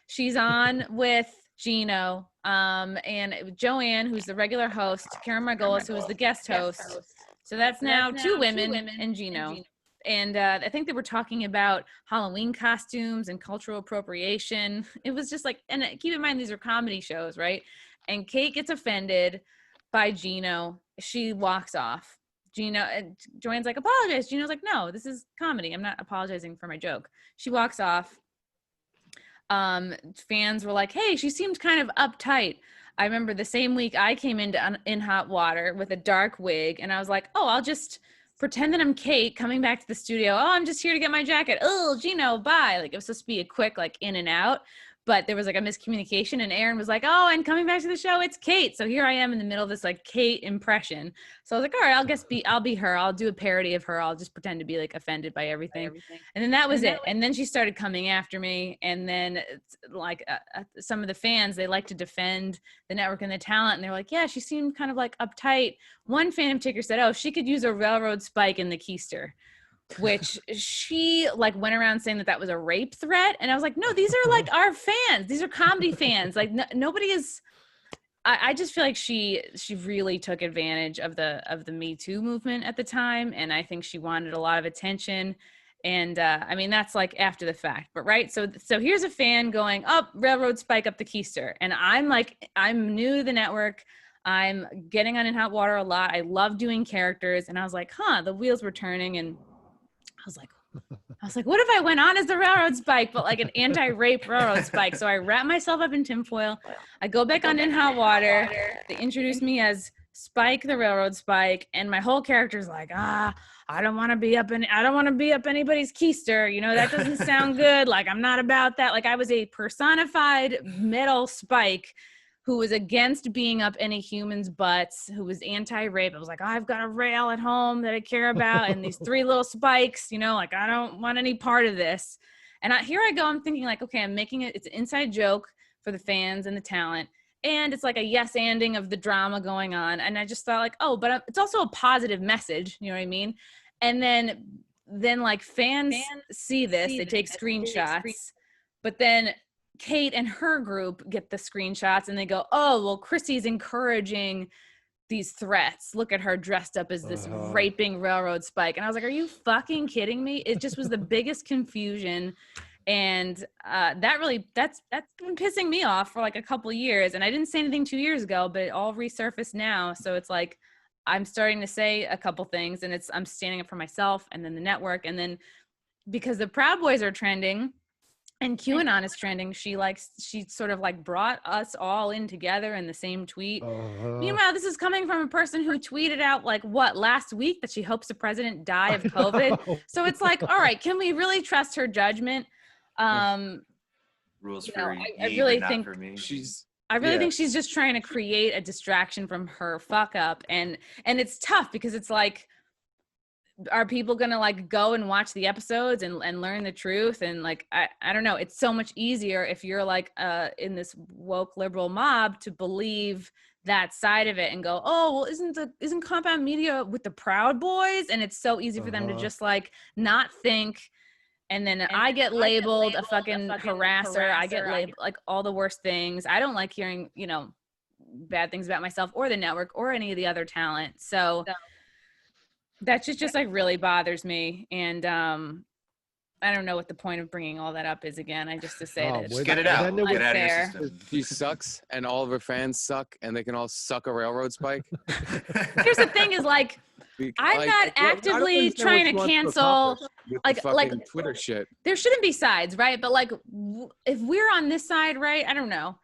She's on with Gino and Joanne, who's the regular host, Karen Margolis, who was the guest host. So that's now two women and Gino. And I think they were talking about Halloween costumes and cultural appropriation. It was just like, and keep in mind, these are comedy shows, right? And Kate gets offended by Gino. She walks off. Joanne's like, apologize. Gino's like, no, this is comedy. I'm not apologizing for my joke. She walks off. Fans were like, hey, she seemed kind of uptight. I remember the same week I came into In Hot Water with a dark wig, and I was like, oh, I'll just pretend that I'm Kate coming back to the studio. Oh, I'm just here to get my jacket. Oh, Gino, bye. Like, it was supposed to be a quick, like, in and out, but there was like a miscommunication, and Aaron was like, oh, and coming back to the show, it's Kate. So here I am in the middle of this like Kate impression. So I was like, all right, I'll be her. I'll do a parody of her. I'll just pretend to be like offended by everything. And then that was it. And then she started coming after me. And then like some of the fans, they like to defend the network and the talent. And they're like, yeah, she seemed kind of like uptight. One fan in particular said, oh, she could use a railroad spike in the keister, which she like went around saying that was a rape threat. And I was like, no, these are like our fans. These are comedy fans. Like nobody is, I just feel like she really took advantage of the Me Too movement at the time, and I think she wanted a lot of attention. And I mean, that's like after the fact, but right. So here's a fan going, "Up, railroad spike up the keister," and I'm like, I'm new to the network. I'm getting on In Hot Water a lot. I love doing characters, and I was like, the wheels were turning, and I was like, what if I went on as the railroad spike, but like an anti-rape railroad spike? So I wrap myself up in tinfoil. I go back on In Hot Water. They introduce me as Spike, the railroad spike, and my whole character's like, I don't want to be up anybody's keister. You know, that doesn't sound good. Like, I'm not about that. Like, I was a personified metal Spike who was against being up any human's butts, who was anti-rape. I was like, I've got a rail at home that I care about, and these 3 little spikes, you know, like, I don't want any part of this. And here I go, I'm thinking like, okay, I'm making it, it's an inside joke for the fans and the talent, and it's like a yes-anding of the drama going on. And I just thought like, but it's also a positive message, you know what I mean? And then like fans see this, they take screenshots, but then Kate and her group get the screenshots and they go, oh, well, Chrissie's encouraging these threats. Look at her dressed up as this raping railroad spike. And I was like, are you fucking kidding me? It just was the biggest confusion. And that's been pissing me off for like a couple years. And I didn't say anything 2 years ago, but it all resurfaced now. So it's like, I'm starting to say a couple things, and I'm standing up for myself and then the network. And then because the Proud Boys are trending, and QAnon is trending, she sort of like brought us all in together in the same tweet. Meanwhile, this is coming from a person who tweeted out like last week that she hopes the president die of COVID. So it's like, all right, can we really trust her judgment? Rules for I me, really but think not for me. I really think she's just trying to create a distraction from her fuck up. And it's tough because it's like, are people gonna like go and watch the episodes and learn the truth? And like, I don't know, it's so much easier if you're like in this woke liberal mob to believe that side of it and go, oh, well, isn't compound media with the Proud Boys? And it's so easy for them to just like not think. And then I get labeled a fucking harasser. I get labeled like all the worst things. I don't like hearing, you know, bad things about myself or the network or any of the other talent. So that just like really bothers me. And I don't know what the point of bringing all that up is again. I just to say that just get it out. Get it out of your system. She sucks, and all of her fans suck, and they can all suck a railroad spike. Here's the thing: is like I'm not actively trying to cancel like Twitter shit. There shouldn't be sides, right? But like if we're on this side, right? I don't know.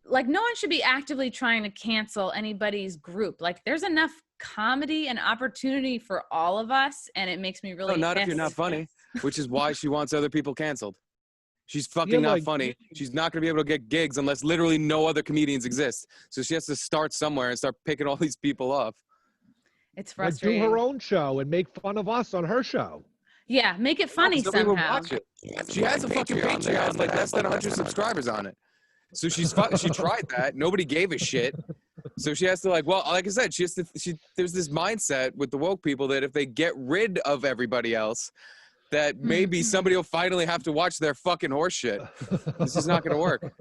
Like no one should be actively trying to cancel anybody's group. Like there's enough comedy and opportunity for all of us, and it makes me really not if you're not funny, which is why she wants other people canceled. She's fucking not funny. She's not going to be able to get gigs unless literally no other comedians exist. So she has to start somewhere and start picking all these people off. It's frustrating. Do her own show and make fun of us on her show. Yeah, make it funny somehow. She has a fucking Patreon, like less than 100 subscribers on it. So she tried that. Nobody gave a shit. So she has to like I said, there's this mindset with the woke people that if they get rid of everybody else, that maybe somebody will finally have to watch their fucking horse shit. This is not going to work.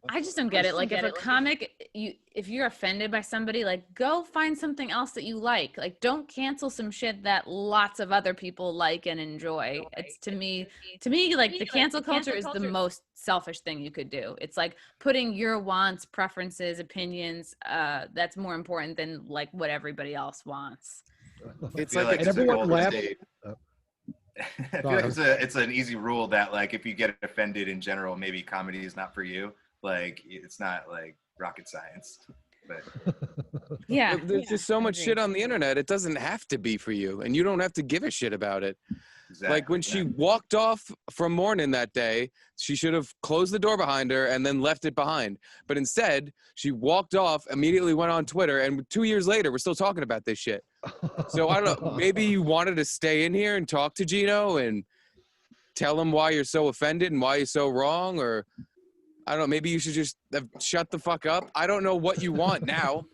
I just don't get it. Like if a comic, if you're offended by somebody, like go find something else that you like. Like don't cancel some shit that lots of other people like and enjoy. It's to me, like the cancel culture is the most selfish thing you could do. It's like putting your wants, preferences, opinions, that's more important than like what everybody else wants. It's like everyone laughed. I feel like it's an easy rule that like if you get offended in general, maybe comedy is not for you. Like it's not like rocket science. But yeah, there's just so much shit on the internet. It doesn't have to be for you, and you don't have to give a shit about it. Exactly, like when she walked off from Morning that day, she should have closed the door behind her and then left it behind. But instead, she walked off, immediately went on Twitter, and 2 years later, we're still talking about this shit. So I don't know, maybe you wanted to stay in here and talk to Gino and tell him why you're so offended and why you're so wrong, or I don't know, maybe you should just shut the fuck up. I don't know what you want now.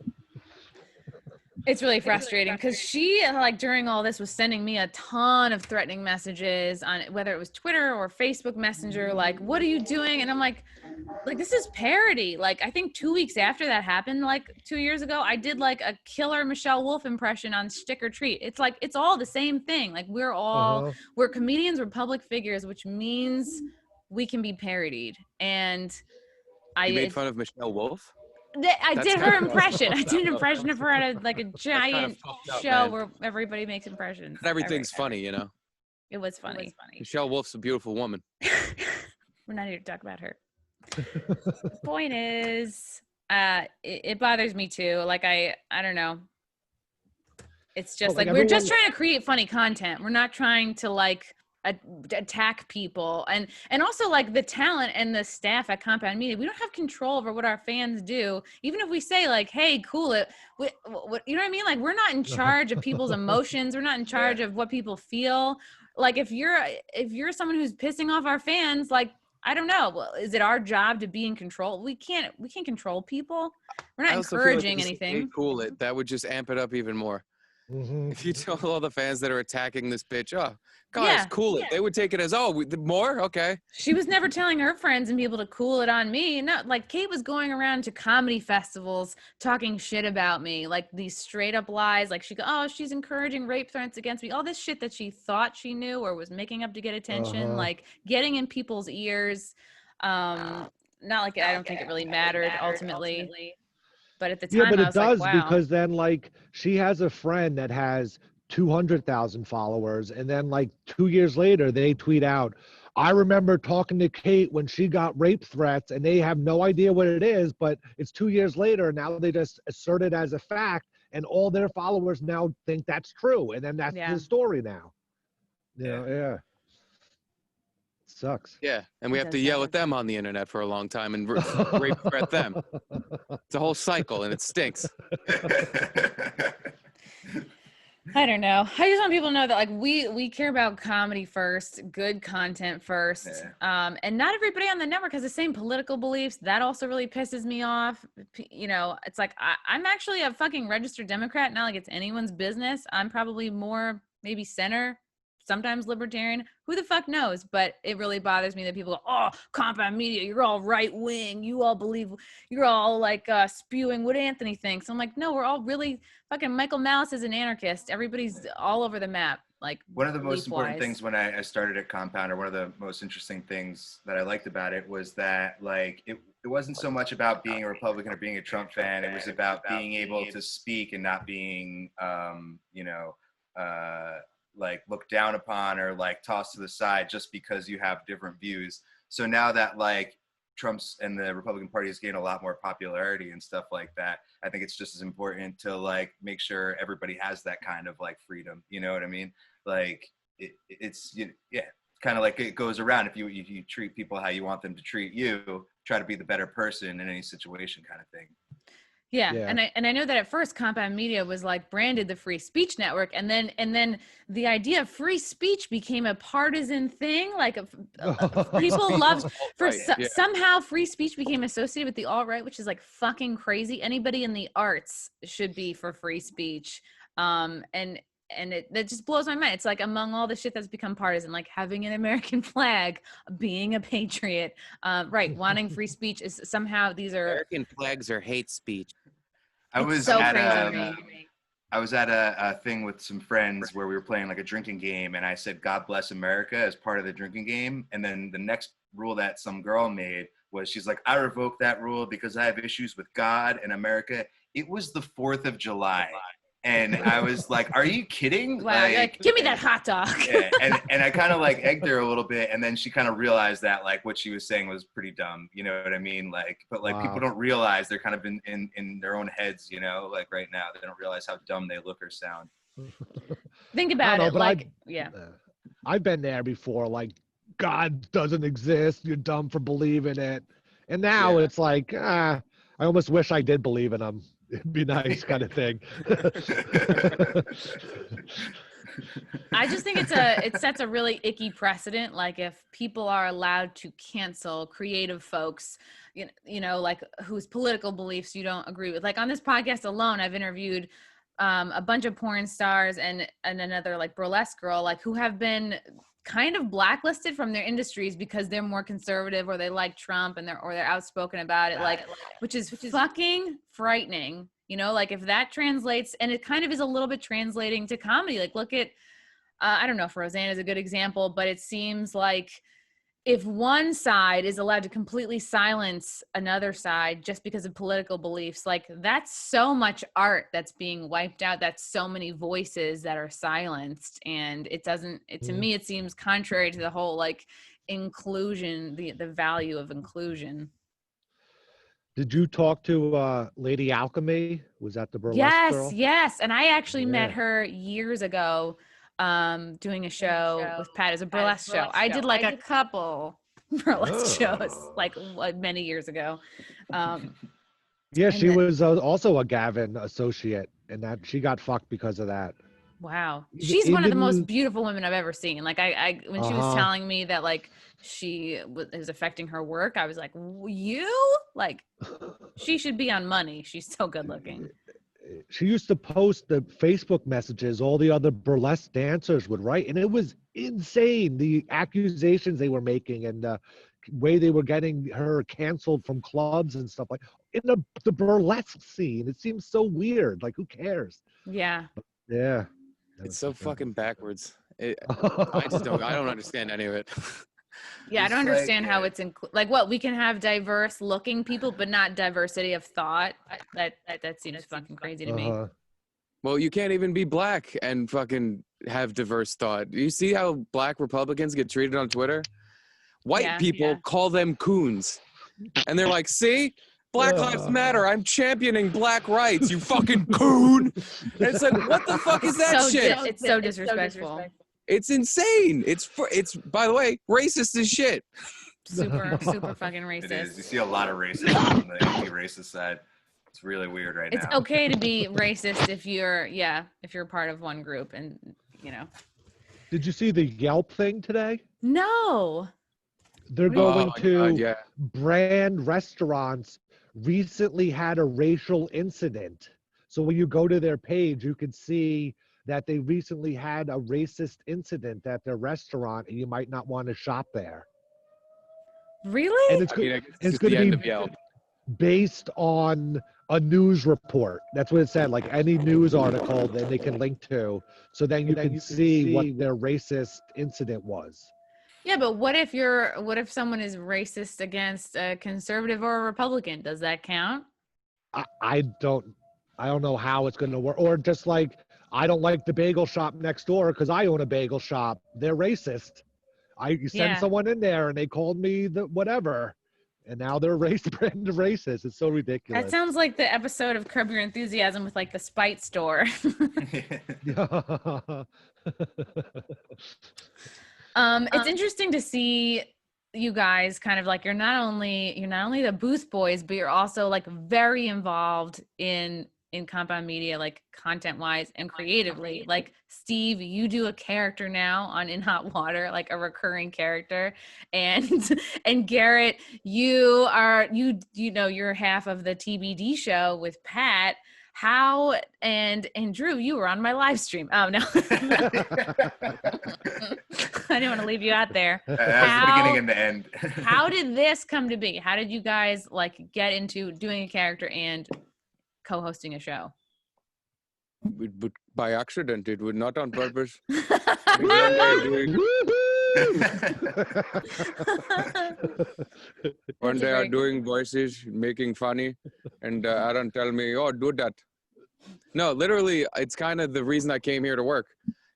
It's really frustrating because she, like, during all this was sending me a ton of threatening messages on whether it was Twitter or Facebook Messenger, like, what are you doing? And I'm like, like, this is parody. Like, I think 2 weeks after that happened, like 2 years ago, I did like a killer Michelle Wolf impression on Stick or Treat. It's like, it's all the same thing. Like, we're comedians, we're public figures, which means we can be parodied. And You made fun of Michelle Wolf? I That's did kind her of impression. I did an impression of her at a giant fucked up, show man. where everybody makes impressions. Not everything's funny, you know? It was funny. Michelle Wolf's a beautiful woman. We're not here to talk about her. The point is, it bothers me too. Like, I don't know. It's just like we're just trying to create funny content. We're not trying to like attack people, and also like the talent and the staff at Compound Media, we don't have control over what our fans do. Even if we say like, hey, cool it, you know what I mean? Like, we're not in charge of people's emotions. We're not in charge of what people feel. Like, if you're someone who's pissing off our fans, like, I don't know. Well, is it our job to be in control? We can't control people. We're not encouraging anything. Cool it. That would just amp it up even more. Mm-hmm. If you told all the fans that are attacking this bitch, oh, guys, cool it. They would take it as, more? Okay. She was never telling her friends and people to cool it on me. No, like, Kate was going around to comedy festivals talking shit about me, like these straight up lies. Like, she's encouraging rape threats against me. All this shit that she thought she knew or was making up to get attention, like getting in people's ears. Not like, I don't think it really mattered ultimately. But at the time, yeah, but I it was does, like, wow. because then like she has a friend that has 200,000 followers, and then like 2 years later they tweet out, I remember talking to Kate when she got rape threats, and they have no idea what it is, but it's 2 years later, and now they just assert it as a fact, and all their followers now think that's true, and then that's the story now. Yeah. Sucks. Yeah, and we have to yell at them on the internet for a long time and rape threat them. It's a whole cycle, and it stinks. I don't know. I just want people to know that, like, we care about comedy first, good content first. And not everybody on the network has the same political beliefs. That also really pisses me off. You know, it's like, I'm actually a fucking registered Democrat. Not like it's anyone's business. I'm probably more maybe center, sometimes libertarian. Who the fuck knows? But it really bothers me that people go, oh, Compound Media, you're all right wing. You all believe, you're all like spewing what Anthony thinks. I'm like, no, we're all really fucking, Michael Malice is an anarchist. Everybody's all over the map. Like, one of the most important things when I started at Compound, or one of the most interesting things that I liked about it, was that like it wasn't so much about being a Republican or being a Trump fan. It was about being able to speak and not being, like looked down upon or like tossed to the side just because you have different views. So now that like Trump's and the Republican Party has gained a lot more popularity and stuff like that, I think it's just as important to like make sure everybody has that kind of like freedom. You know what I mean? Like it's kind of like it goes around. If you treat people how you want them to treat you, try to be the better person in any situation, kind of thing. Yeah. And I know that at first Compound Media was like branded the Free Speech Network, and then the idea of free speech became a partisan thing. Like people loved somehow free speech became associated with the alt-right, which is like fucking crazy. Anybody in the arts should be for free speech. And that just blows my mind. It's like among all the shit that's become partisan, like having an American flag, being a patriot, wanting free speech is somehow these are American flags are hate speech. I was at a thing with some friends where we were playing like a drinking game, and I said God bless America as part of the drinking game, and then the next rule that some girl made was, she's like, I revoke that rule because I have issues with God and America. It was the 4th of July. And I was like, are you kidding? Wow, like, give me that hot dog. Yeah, and I kind of like egged her a little bit, and then she kind of realized that like what she was saying was pretty dumb. You know what I mean? Like, but like people don't realize, they're kind of in their own heads, you know, like right now they don't realize how dumb they look or sound. Think about it, like, I've been there before, like, God doesn't exist, you're dumb for believing it. And now it's like, I almost wish I did believe in him. It'd be nice, kind of thing. I just think it sets a really icky precedent. Like, if people are allowed to cancel creative folks, you know, like whose political beliefs you don't agree with. Like on this podcast alone, I've interviewed a bunch of porn stars and another like burlesque girl, like who have been kind of blacklisted from their industries because they're more conservative or they like Trump and they're outspoken about it, like, which is fucking frightening. You know, like if that translates, and it kind of is a little bit translating to comedy. Like look at, I don't know if Roseanne is a good example, but it seems like if one side is allowed to completely silence another side just because of political beliefs, like that's so much art that's being wiped out. That's so many voices that are silenced. And it doesn't, to me, it seems contrary to the whole like inclusion, the value of inclusion. Did you talk to Lady Alchemy? Was that the burlesque girl? Yes. And I actually met her years ago doing a show with Pat as a burlesque show. I did like a couple burlesque shows like many years ago. Yeah, she was also a Gavin associate, and that she got fucked because of that. Wow. She's one of the most beautiful women I've ever seen. Like I when she was telling me that like she was affecting her work, I was like, you? Like she should be on money. She's so good looking. She used to post the Facebook messages all the other burlesque dancers would write, and it was insane, the accusations they were making and the way they were getting her canceled from clubs and stuff like in the burlesque scene. It seems so weird. Like, who cares? Yeah. Yeah. It's so fucking backwards. I don't understand any of it. Yeah, I don't understand how it's like what we can have diverse looking people, but not diversity of thought. That seems fucking crazy to me. Well, you can't even be black and fucking have diverse thought. You see how black Republicans get treated on Twitter? White people call them coons. And they're like, see? Black Lives Matter. I'm championing black rights, you fucking coon. And it's like, what the fuck is that shit? It's so disrespectful. It's insane. It's by the way, racist as shit. Super fucking racist. It is. You see a lot of racism on the anti-racist side. It's really weird now. It's okay to be racist if you're part of one group, and you know. Did you see the Yelp thing today? No. They're going to brand restaurants recently had a racial incident. So when you go to their page, you can see that they recently had a racist incident at their restaurant, and you might not want to shop there. Really? And it's going to be based on a news report. That's what it said, like any news article that they can link to. So then you can see what their racist incident was. Yeah, but what if someone is racist against a conservative or a Republican? Does that count? I don't know how it's going to work. Or just like, I don't like the bagel shop next door because I own a bagel shop. They're racist. You send someone in there and they called me the whatever, and now they're racist. It's so ridiculous. That sounds like the episode of Curb Your Enthusiasm with like the Spite store. It's interesting to see you guys kind of like you're not only the booth boys, but you're also like very involved in compound media, like content wise and creatively. Like Steve, you do a character now on In Hot Water, like a recurring character, and Garrett, you're half of the TBD show with Pat. How and Drew, you were on my live stream. Oh no. I didn't want to leave you out there. That's the beginning and the end. How did this come to be? How did you guys like get into doing a character and co-hosting a show? By accident, it was not on purpose. One day I'm doing voices, making funny, and Aaron tell me, oh, do that. No, literally, it's kind of the reason I came here to work.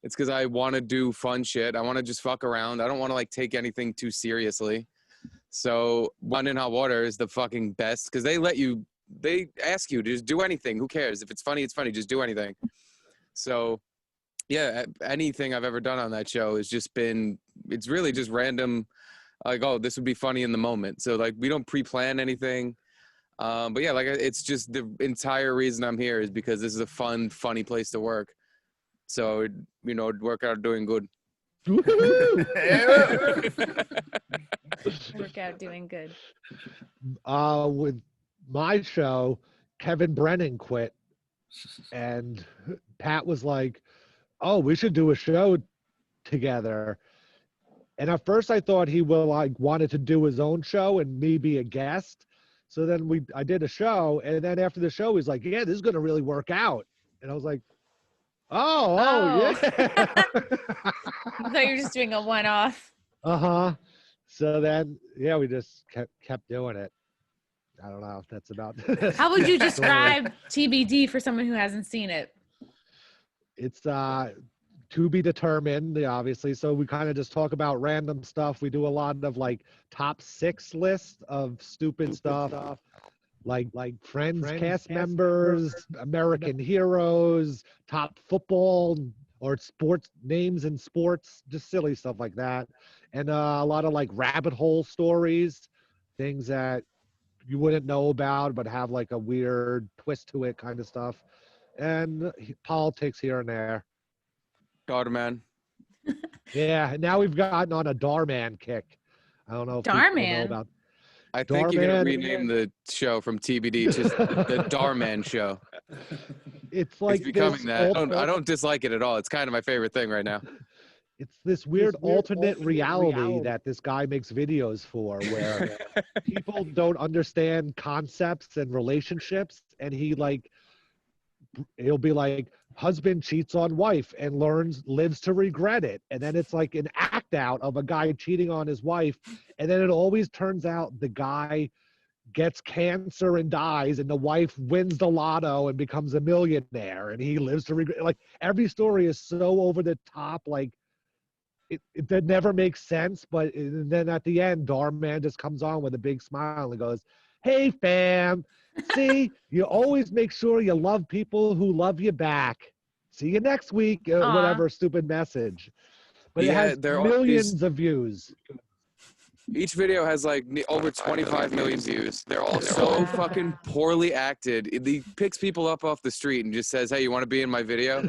It's because I want to do fun shit. I want to just fuck around. I don't want to like take anything too seriously. So One in Hot Water is the fucking best because they ask you to just do anything. Who cares? If it's funny, it's funny. Just do anything. So yeah, anything I've ever done on that show has just been, it's really just random. Like, oh, this would be funny in the moment. So like, we don't pre-plan anything. But yeah, like it's just the entire reason I'm here is because this is a fun, funny place to work. So, it'd work out doing good. Work out doing good. With my show, Kevin Brennan quit. And Pat was like, "Oh, we should do a show together." And at first I thought he will wanted to do his own show and me be a guest. So then I did a show, and then after the show he's like, "Yeah, this is gonna really work out." And I was like, oh yeah. I thought you were just doing a one-off. So then we just kept doing it. I don't know if that's about How would you describe TBD for someone who hasn't seen it? It's to be determined, obviously. So we kind of just talk about random stuff. We do a lot of like top 6 lists of stupid stuff, like Friends cast members, American heroes, top football or sports names in sports, just silly stuff like that. And a lot of like rabbit hole stories, things that you wouldn't know about but have like a weird twist to it kind of stuff. And politics here and there. Dharma Man. Yeah, now we've gotten on a Dharma Man kick. I don't know if Dharma people know Man? about. I think you're gonna rename the show from TBD to the Dharma Man show. It's like it's becoming that. I don't dislike it at all. It's kind of my favorite thing right now. It's this weird alternate reality that this guy makes videos for, where people don't understand concepts and relationships, and he'll be like, husband cheats on wife and lives to regret it. And then it's like an act out of a guy cheating on his wife. And then it always turns out the guy gets cancer and dies, and the wife wins the lotto and becomes a millionaire, and he lives to regret. Like, every story is so over the top. Like, it never makes sense. But then at the end, Dharma Man just comes on with a big smile and goes, "Hey fam, see, you always make sure you love people who love you back. See you next week," whatever stupid message. But it has millions of views. Each video has like over 25 million views. They're all so fucking poorly acted. He picks people up off the street and just says, "Hey, you want to be in my video?"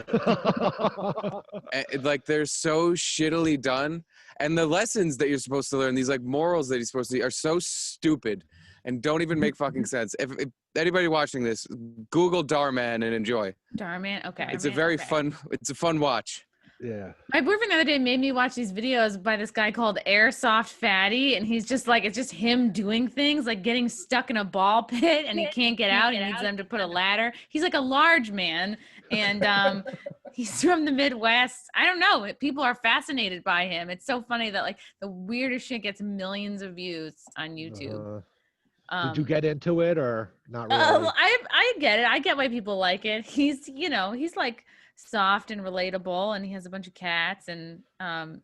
And, like, they're so shittily done. And the lessons that you're supposed to learn, these like morals that he's supposed to, are so stupid and don't even make fucking sense. If anybody watching this, Google Dharma Man and enjoy. Dharma Man, okay. It's a very fun. It's a fun watch. Yeah. My boyfriend the other day made me watch these videos by this guy called Airsoft Fatty, and he's just like, it's just him doing things like getting stuck in a ball pit and he can't get out. He needs them to put a ladder. He's like a large man, and he's from the Midwest. I don't know. People are fascinated by him. It's so funny that like the weirdest shit gets millions of views on YouTube. Did you get into it or not really? I get it. I get why people like it. He's like soft and relatable, and he has a bunch of cats, and I'm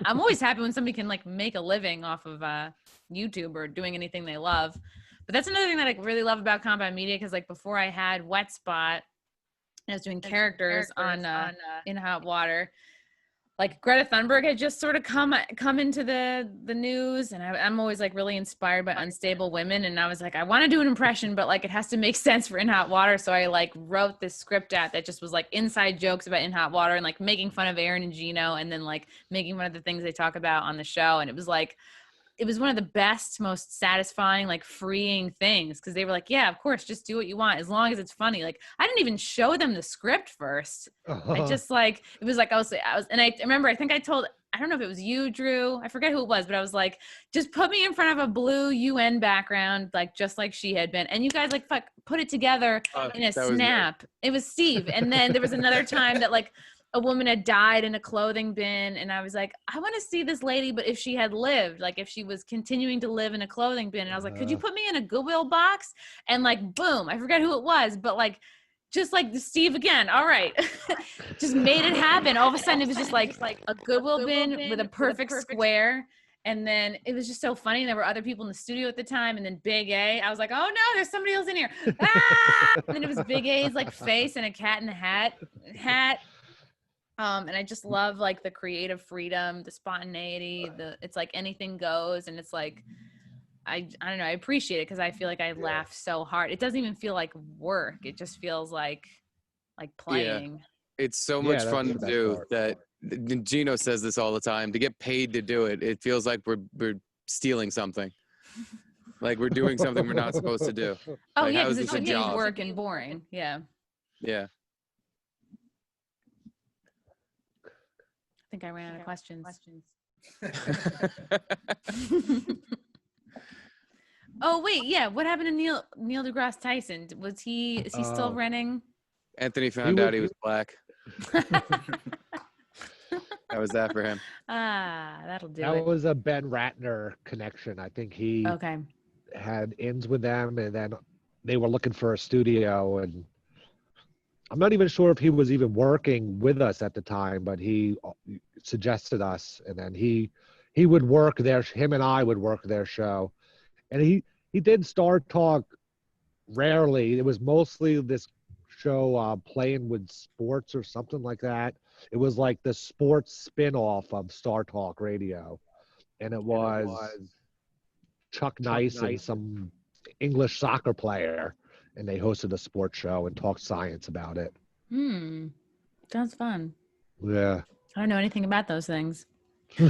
always happy when somebody can like make a living off of YouTube or doing anything they love. But that's another thing that I really love about combat media, because like before I had Wet Spot and I was doing characters on In Hot Water, like Greta Thunberg had just sort of come into the news, and I'm always like really inspired by unstable women, and I was like, I want to do an impression, but like it has to make sense for In Hot Water, so I like wrote this script out that just was like inside jokes about In Hot Water and like making fun of Aaron and Gino, and then like making fun of the things they talk about on the show. And it was one of the best, most satisfying, like freeing things, because they were like, yeah, of course, just do what you want as long as it's funny. Like, I didn't even show them the script first. I just like, it was like, I remember, I think I don't know if it was you, Drew, I forget who it was, but I was like, just put me in front of a blue UN background, like just like she had been. And you guys like put it together in a snap. It was Steve. And then there was another time that like a woman had died in a clothing bin, and I was like, I want to see this lady, but if she had lived, like if she was continuing to live in a clothing bin. And I was like, could you put me in a Goodwill box? And like, boom, I forget who it was, but like, just like Steve again, all right. Just made it happen. All of a sudden it was just like a Goodwill bin with a perfect square. And then it was just so funny. There were other people in the studio at the time, and then Big A. I was like, oh no, there's somebody else in here. Ah! And then it was Big A's like face and a cat in the hat. And I just love like the creative freedom, the spontaneity, it's like anything goes. And it's like, I don't know, I appreciate it because I feel like I laugh so hard. It doesn't even feel like work. It just feels like playing. Yeah. It's so much fun to do that. Gino says this all the time, to get paid to do it. It feels like we're stealing something. Like we're doing something we're not supposed to do. Oh like, yeah, because it should be work and boring. Yeah. Yeah. I think I ran out of questions. Oh wait, yeah. What happened to Neil deGrasse Tyson? Is he still running? Anthony found out he was black. That was that for him. That'll do That it. was a Ben Ratner connection. I think he Okay. had ins with them, and then they were looking for a studio, and I'm not even sure if he was even working with us at the time, but he suggested us, and then he would work there. Him and I would work their show, and he did Star Talk rarely. It was mostly this show, Playing with Sports or something like that. It was like the sports spin-off of Star Talk Radio, and it was Chuck Nice and some English soccer player, and they hosted a sports show and talked science about it. Sounds fun. Yeah. I don't know anything about those things. Who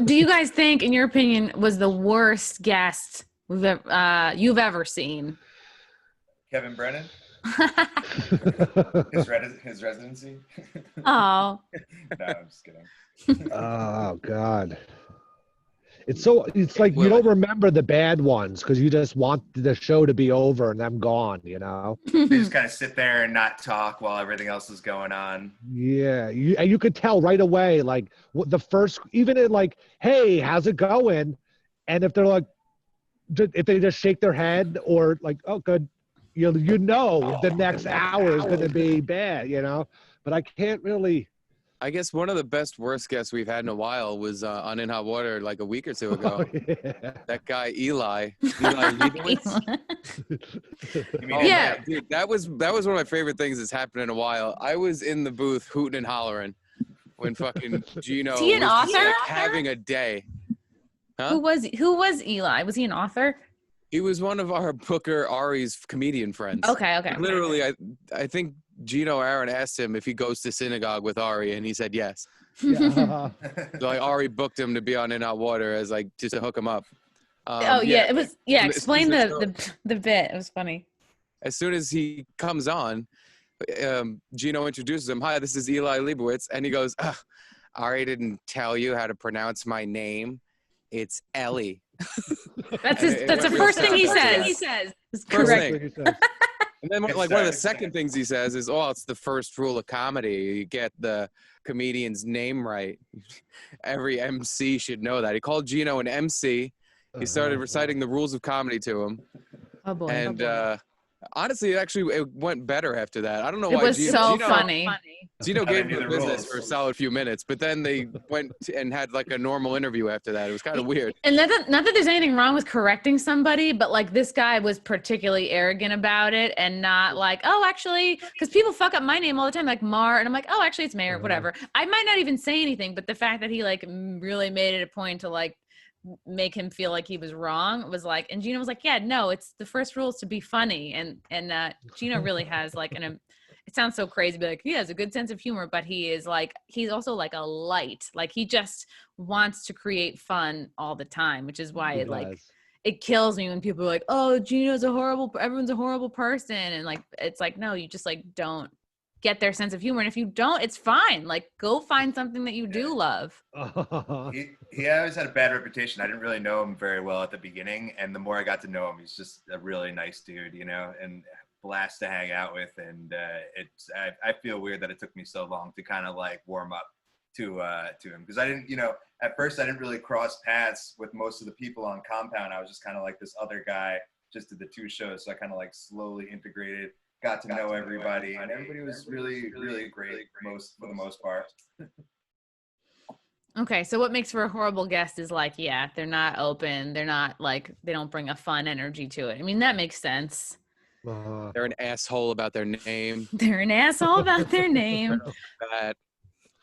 do you guys think, in your opinion, was the worst guest you've ever seen? Kevin Brennan. his residency. Oh. No, I'm just kidding. Oh God. It's like you don't remember the bad ones because you just want the show to be over and them gone, you know? They just kind of sit there and not talk while everything else is going on. Yeah. You could tell right away, like the first, even in like, hey, how's it going? And if they're like, if they just shake their head or like, oh, good, you know the next hour is going to be bad, you know? But I can't really. I guess one of the worst guests we've had in a while was on In Hot Water like a week or two ago. Oh, yeah. That guy Eli Leibowitz. Yeah, dude, that was one of my favorite things that's happened in a while. I was in the booth hooting and hollering when fucking Gino Is he an was just, author? like, having a day. Huh? Who was Eli? Was he an author? He was one of our Booker Ari's comedian friends. Okay. Literally, I think Gino Aaron asked him if he goes to synagogue with Ari, and he said yes. Yeah. So like Ari booked him to be on In Hot Water as like just to hook him up. It was. Yeah, explain So the bit. It was funny. as soon as he comes on, Gino introduces him. Hi, this is Eli Leibowitz, and he goes, Ari didn't tell you how to pronounce my name. It's Ellie. That's the first thing he says. It's correct. And then like one of the second things he says is, oh, it's the first rule of comedy. You get the comedian's name right. Every MC should know that. He called Gino an MC. He started reciting the rules of comedy to him. Oh boy. And honestly, it went better after that. I don't know why. It was so funny. Gino gave me the business for a solid few minutes, but then they went and had like a normal interview after that. It was kind of weird. And not that there's anything wrong with correcting somebody, but like this guy was particularly arrogant about it and not like, oh, actually, because people fuck up my name all the time, like Mar, and I'm like, oh, actually, it's Mayor, whatever. I might not even say anything, but the fact that he like really made it a point to like make him feel like he was wrong was like, and Gino was like, yeah, no, it's the first rule is to be funny, and Gino really has like it sounds so crazy, but like he has a good sense of humor, but he's also like a light, like he just wants to create fun all the time, which is why it kills me when people are like, oh, everyone's a horrible person, and like it's like, no, you just like don't get their sense of humor, and if you don't, it's fine, like go find something that you do love. He always had a bad reputation. I didn't really know him very well at the beginning, and the more I got to know him, he's just a really nice dude, you know, and blast to hang out with. And I feel weird that it took me so long to kind of like warm up to him, because I didn't, you know, at first I didn't really cross paths with most of the people on Compound. I was just kind of like this other guy, just did the two shows, so I kind of like slowly integrated, got to know everybody, and everybody was really, really great for the most part. Okay, so what makes for a horrible guest is like, yeah, they're not open, they're not like, they don't bring a fun energy to it. I mean, that makes sense. They're an asshole about their name. They're an asshole about their name.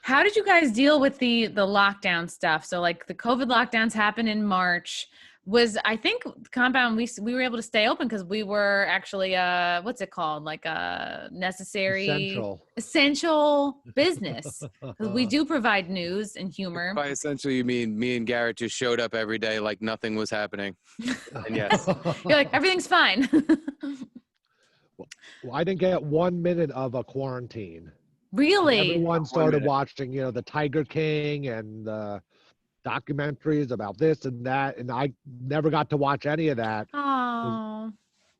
How did you guys deal with the lockdown stuff? So like the COVID lockdowns happened in March. I think Compound, we were able to stay open because we were actually what's it called, like a necessary essential business, because we do provide news and humor. By essential you mean me and Garrett just showed up every day like nothing was happening. And yes, you're like, everything's fine. Well, I didn't get 1 minute of a quarantine. Really? Everyone started watching, the Tiger King and the documentaries about this and that, and I never got to watch any of that. Oh.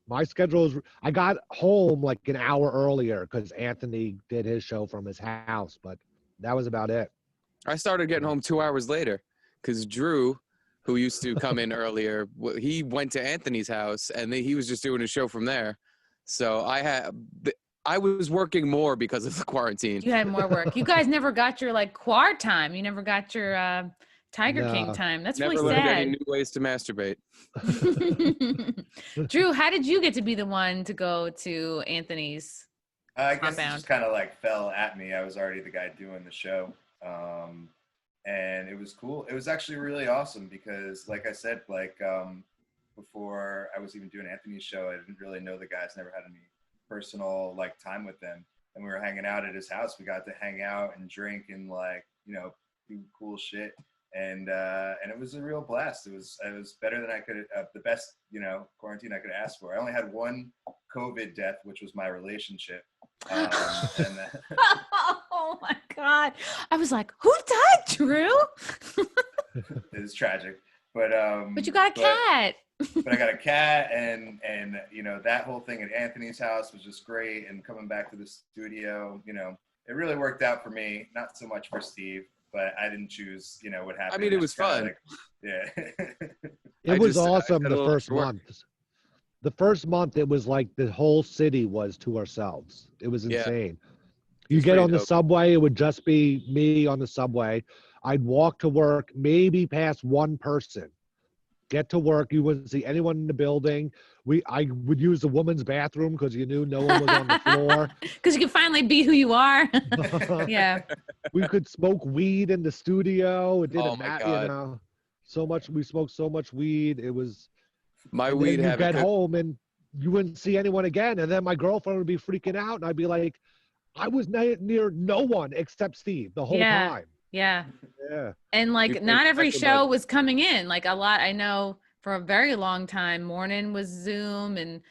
My schedule is, I got home like an hour earlier because Anthony did his show from his house, but that was about it. I started getting home 2 hours later because Drew, who used to come in earlier, he went to Anthony's house and he was just doing a show from there. So I was working more because of the quarantine. You had more work. You guys never got your like quad time. You never got your Tiger King time. That's never really learned sad. any new ways to masturbate. Drew, how did you get to be the one to go to Anthony's? I guess it just kind of like fell at me. I was already the guy doing the show. And it was cool. It was actually really awesome because, like I said, before I was even doing Anthony's show, I didn't really know the guys, never had any personal time with them. And we were hanging out at his house. We got to hang out and drink and do cool shit. And it was a real blast. It was better than I could, the best, quarantine I could ask for. I only had one COVID death, which was my relationship. Oh my God. I was like, who died, Drew? It was tragic. But you got a cat. But I got a cat and that whole thing at Anthony's house was just great. And coming back to the studio, it really worked out for me, not so much for Steve. But I didn't choose, what happened. I mean, it was fun. Yeah. It was awesome the first month. The first month, it was like the whole city was to ourselves. It was insane. You get on the subway, it would just be me on the subway. I'd walk to work, maybe pass one person. Get to work, you wouldn't see anyone in the building. I would use the woman's bathroom because you knew no one was on the floor. Because you could finally be who you are. Yeah. We could smoke weed in the studio. It didn't matter, so much. We smoked so much weed. It was my weed. You get home and you wouldn't see anyone again, and then my girlfriend would be freaking out, and I'd be like, I was near no one except Steve the whole time. Yeah. Yeah. And not every show was coming in. Like a lot, I know for a very long time, morning was Zoom, and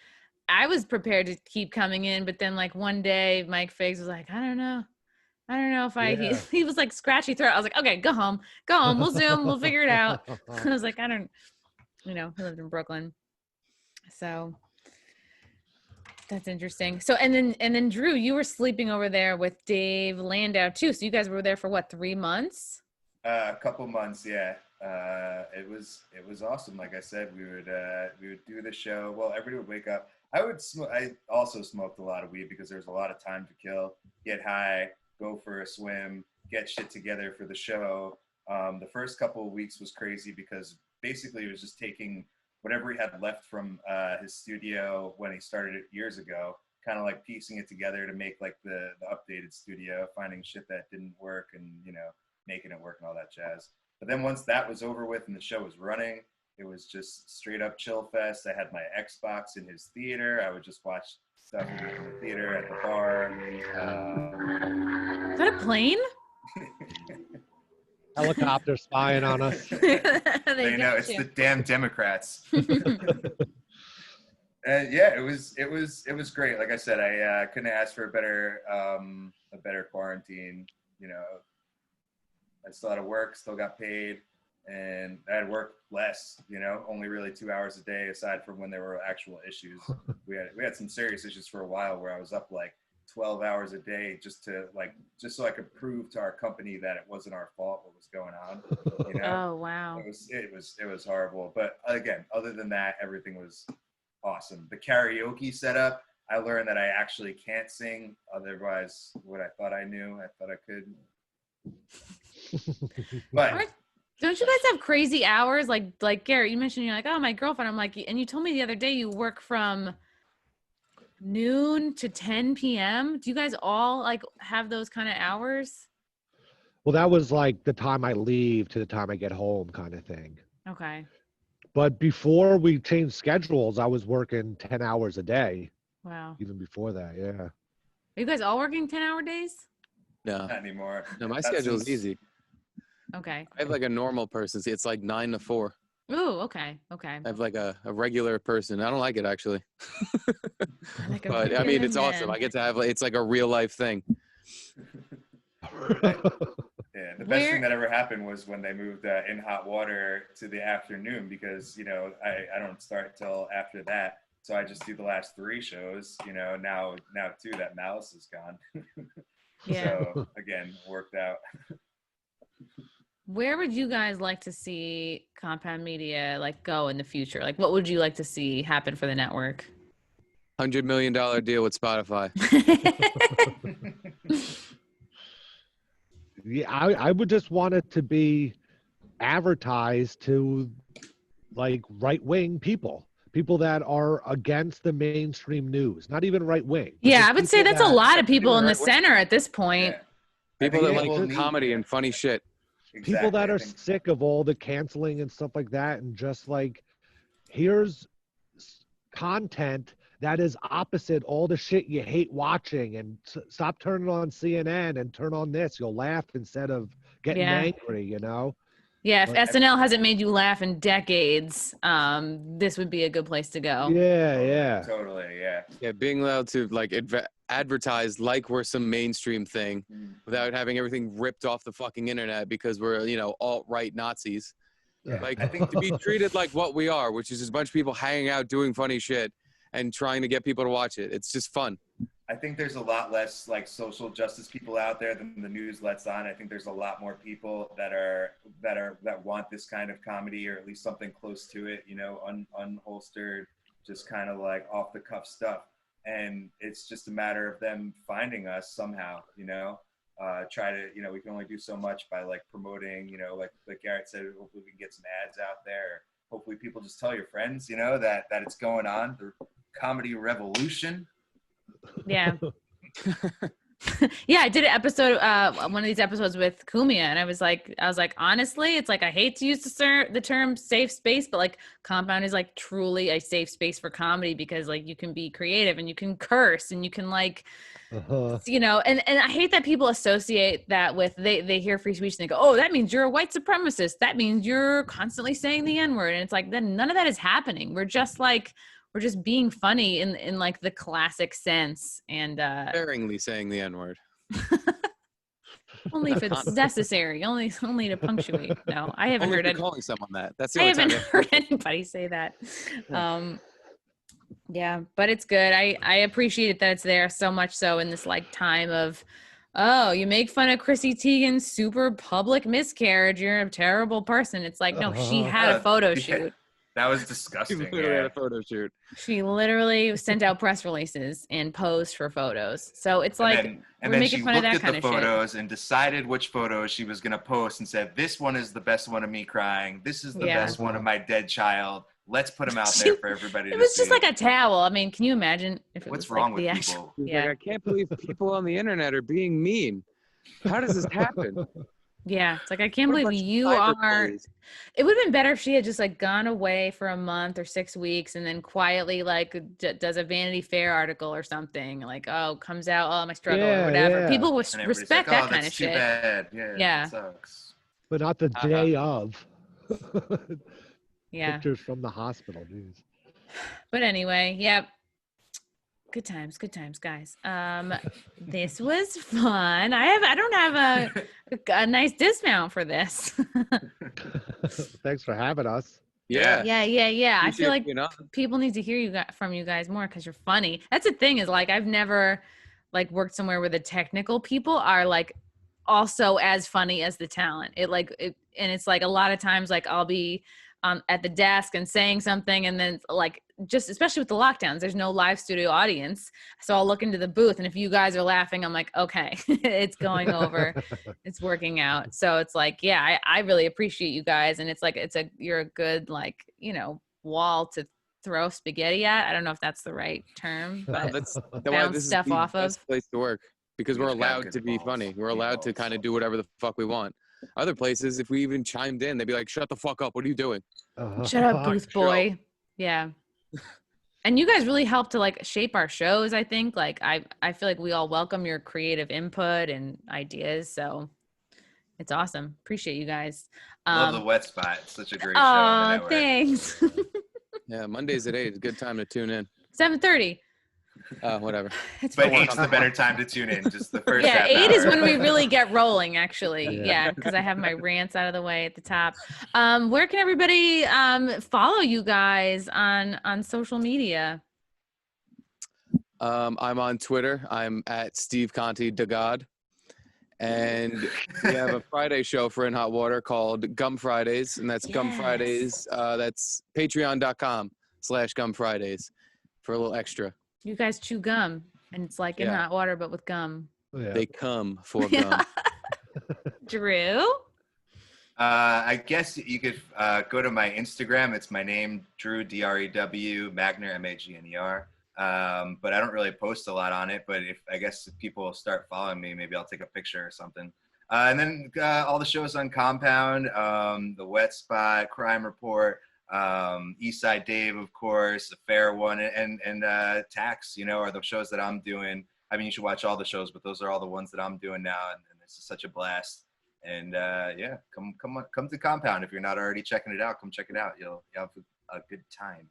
I was prepared to keep coming in. But then one day, Mike Figs was like, I don't know if he was like scratchy throat. I was like, okay, go home. We'll Zoom. We'll figure it out. I was like, I don't, he lived in Brooklyn. So that's interesting. So, and then Drew, you were sleeping over there with Dave Landau too. So you guys were there for what, 3 months? A couple months. Yeah. It was awesome. Like I said, we would do the show. Well, everybody would wake up. I also smoked a lot of weed because there was a lot of time to kill, get high, go for a swim, get shit together for the show. The first couple of weeks was crazy because basically it was just taking whatever he had left from his studio when he started it years ago, kind of piecing it together to make the updated studio, finding shit that didn't work and, making it work and all that jazz. But then once that was over with and the show was running, it was just straight up chill fest. I had my Xbox in his theater. I would just watch stuff in the theater, at the bar. Is that a plane? Helicopter spying on us. They know it's the damn Democrats. And yeah, it was great. Like I said, I couldn't ask for a better quarantine. I still had to work, still got paid, and I had worked less. Only really 2 hours a day, aside from when there were actual issues. We had some serious issues for a while where I was up 12 hours a day just so I could prove to our company that it wasn't our fault what was going on. Oh wow. It was horrible. But again, other than that, everything was awesome. The karaoke setup, I learned that I actually can't sing. Otherwise, what I thought I knew, I thought I could. But don't you guys have crazy hours? Like Garrett, you mentioned you're like, oh, my girlfriend. I'm like, and you told me the other day you work from noon to 10 p.m. Do you guys all have those kind of hours? Well, that was the time I leave to the time I get home kind of thing. Okay. But before we changed schedules, I was working 10 hours a day. Wow. Even before that, yeah. Are you guys all working 10-hour days? No. Not anymore. No, my schedule is easy. Okay. I have a normal person. It's 9 to 4. Ooh, okay. Okay. I have like a regular person. I don't like it actually. Like a But I mean, it's regular awesome. man. I get to have it's like a real life thing. Yeah, the best Where- thing that ever happened was when they moved In Hot Water to the afternoon because, you know, I don't start till after that. So I just do the last 3 shows, you know, now too that Malice is gone. Yeah. So again, worked out. Where would you guys like to see Compound Media like go in the future? Like, what would you like to see happen for the network? $100 million deal with Spotify. Yeah, I would just want it to be advertised to like right-wing people that are against the mainstream news, not even right-wing. but Yeah, just I would say people that's a that- lot of people in the right-wing. center at this point. Yeah. People I that think like people need- comedy and funny shit. people that Exactly, I are think- sick of all the canceling and stuff like that, and just like, here's content that is opposite all the shit you hate watching, and stop turning on CNN and turn on this. You'll laugh instead of getting Yeah. angry, you know? Yeah, if But- SNL hasn't made you laugh in decades, this would be a good place to go. Yeah. Totally, yeah. Yeah, being allowed to like advertise like we're some mainstream thing without having everything ripped off the fucking internet because we're, you know, alt-right Nazis. Yeah, Like I think to be treated like what we are, which is just a bunch of people hanging out doing funny shit and trying to get people to watch it. It's just fun. I think there's a lot less like social justice people out there than the news lets on. I think there's a lot more people that want this kind of comedy, or at least something close to it, you know, unholstered, just kind of like off the cuff stuff. And it's just a matter of them finding us somehow, you know. Try to, you know, we can only do so much by like promoting, you know, like Garrett said, hopefully we can get some ads out there. Hopefully people just tell your friends, you know, that it's going on, the comedy revolution. Yeah. Yeah, I did an episode, one of these episodes with Cumia, and I was like, honestly, it's like, I hate to use the term safe space, but like Compound is like truly a safe space for comedy because like you can be creative and you can curse and you can like, you know, and I hate that people associate that with, they hear free speech and they go, oh, that means you're a white supremacist. That means you're constantly saying the N-word. And it's like, then none of that is happening. We're just being funny in like the classic sense, and Sparingly saying the N-word. only if it's necessary, only to punctuate. No, I haven't Only heard if it. you're calling someone that. That's the I only time. haven't heard anybody say that. Yeah, but it's good. I appreciate it that it's there so much so in this like time of, oh, you make fun of Chrissy Teigen's super public miscarriage, you're a terrible person. It's like, no, she had a photo shoot. That was She disgusting. literally had Yeah. a photo shoot. She literally sent out press releases and posed for photos. So it's like, and we're then making she fun of looked that at kind the of shit. photos and decided which photos she was going to post and said, this one is the best one of me crying. This is the Yeah. best one of my dead child. Let's put them out there for everybody to see. It was just like a towel. I mean, can you imagine if it What's was wrong like the with actual? people? She's Yeah. like, I can't believe people on the internet are being mean. How does this happen? Yeah, it's like, I can't What a believe bunch of you cyber are. bullies. It would have been better if she had just like gone away for a month or 6 weeks and then quietly like does a Vanity Fair article or something, like, oh, comes out, oh, my struggle or whatever. People would And everybody's respect like, that oh, kind that's of too shit. bad. Yeah, Yeah. That sucks. But not the day of. Yeah. Pictures from the hospital. Jeez. But anyway, yep. Good times, guys. This was fun. I don't have a nice dismount for this. Thanks for having us. Yeah. Yeah. I feel like you know, people need to hear from you guys more because you're funny. That's the thing, is like, I've never like worked somewhere where the technical people are like also as funny as the talent. And it's like a lot of times like I'll be at the desk and saying something, and then like, just especially with the lockdowns, there's no live studio audience, so I'll look into the booth, and if you guys are laughing, I'm like, okay, it's going over. It's working out. So it's like, yeah, I really appreciate you guys, and it's like you're a good, like, you know, wall to throw spaghetti at. I don't know if that's the right term, but that's bounce this stuff is the off of. best place to work because You we're just got allowed good to be balls. funny. We're Good allowed to balls. kind of do whatever the fuck we want. Other places, if we even chimed in, they'd be like, "Shut the fuck up! What are you doing?" Shut up, booth Sure. boy. Yeah. And you guys really helped to like shape our shows, I think. Like I feel like we all welcome your creative input and ideas. So It's awesome. Appreciate you guys. Love the wet spot. It's such a great show on the network. Thanks. Yeah, Mondays at 8. Good time to tune in. 7:30. Whatever. It's But fine. 8's the better time to tune in. Just the first Yeah, half 8 is hour. when we really get rolling, actually. Yeah. Yeah, because I have my rants out of the way at the top. Where can everybody follow you guys on social media? I'm on Twitter. I'm at Steve Conti DeGod. And we have a Friday show for In Hot Water called Gum Fridays. And that's Gum Yes. Fridays. That's patreon.com/Gum Fridays for a little extra. You guys chew gum, and it's like in Yeah. hot water, but with gum. Yeah. They come for gum. Drew? I guess you could go to my Instagram. It's my name, Drew, DREW, Magner, MAGNER. But I don't really post a lot on it. But if people start following me, maybe I'll take a picture or something. And then all the shows on Compound, The Wet Spot, Crime Report, Eastside Dave, of course, The Fair One, and Tax, are the shows that I'm doing. I mean, you should watch all the shows, but those are all the ones that I'm doing now, and this is such a blast. And yeah, come to Compound if you're not already checking it out. Come check it out. You'll have a good time.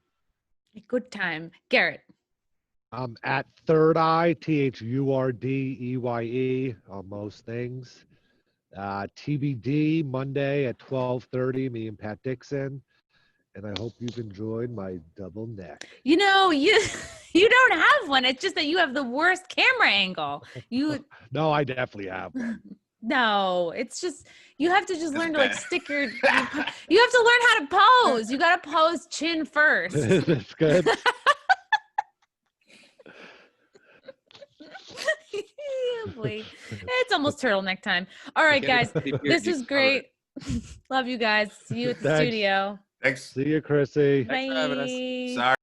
A good time. Garrett? I'm at Third Eye, THURDEYE on most things. TBD Monday at 12:30. Me and Pat Dixon. And I hope you've enjoyed my double neck. You don't have one. It's just that you have the worst camera angle. No, I definitely have one. No, it's just you have to just learn to like bad. stick your. You have to learn how to pose. You got to pose chin first. That's good. Boy. It's almost turtleneck time. All right, guys. This was great. Love you guys. See you at the Thanks. studio. Thanks. See you, Chrissy. Thanks for having us. Bye. Sorry.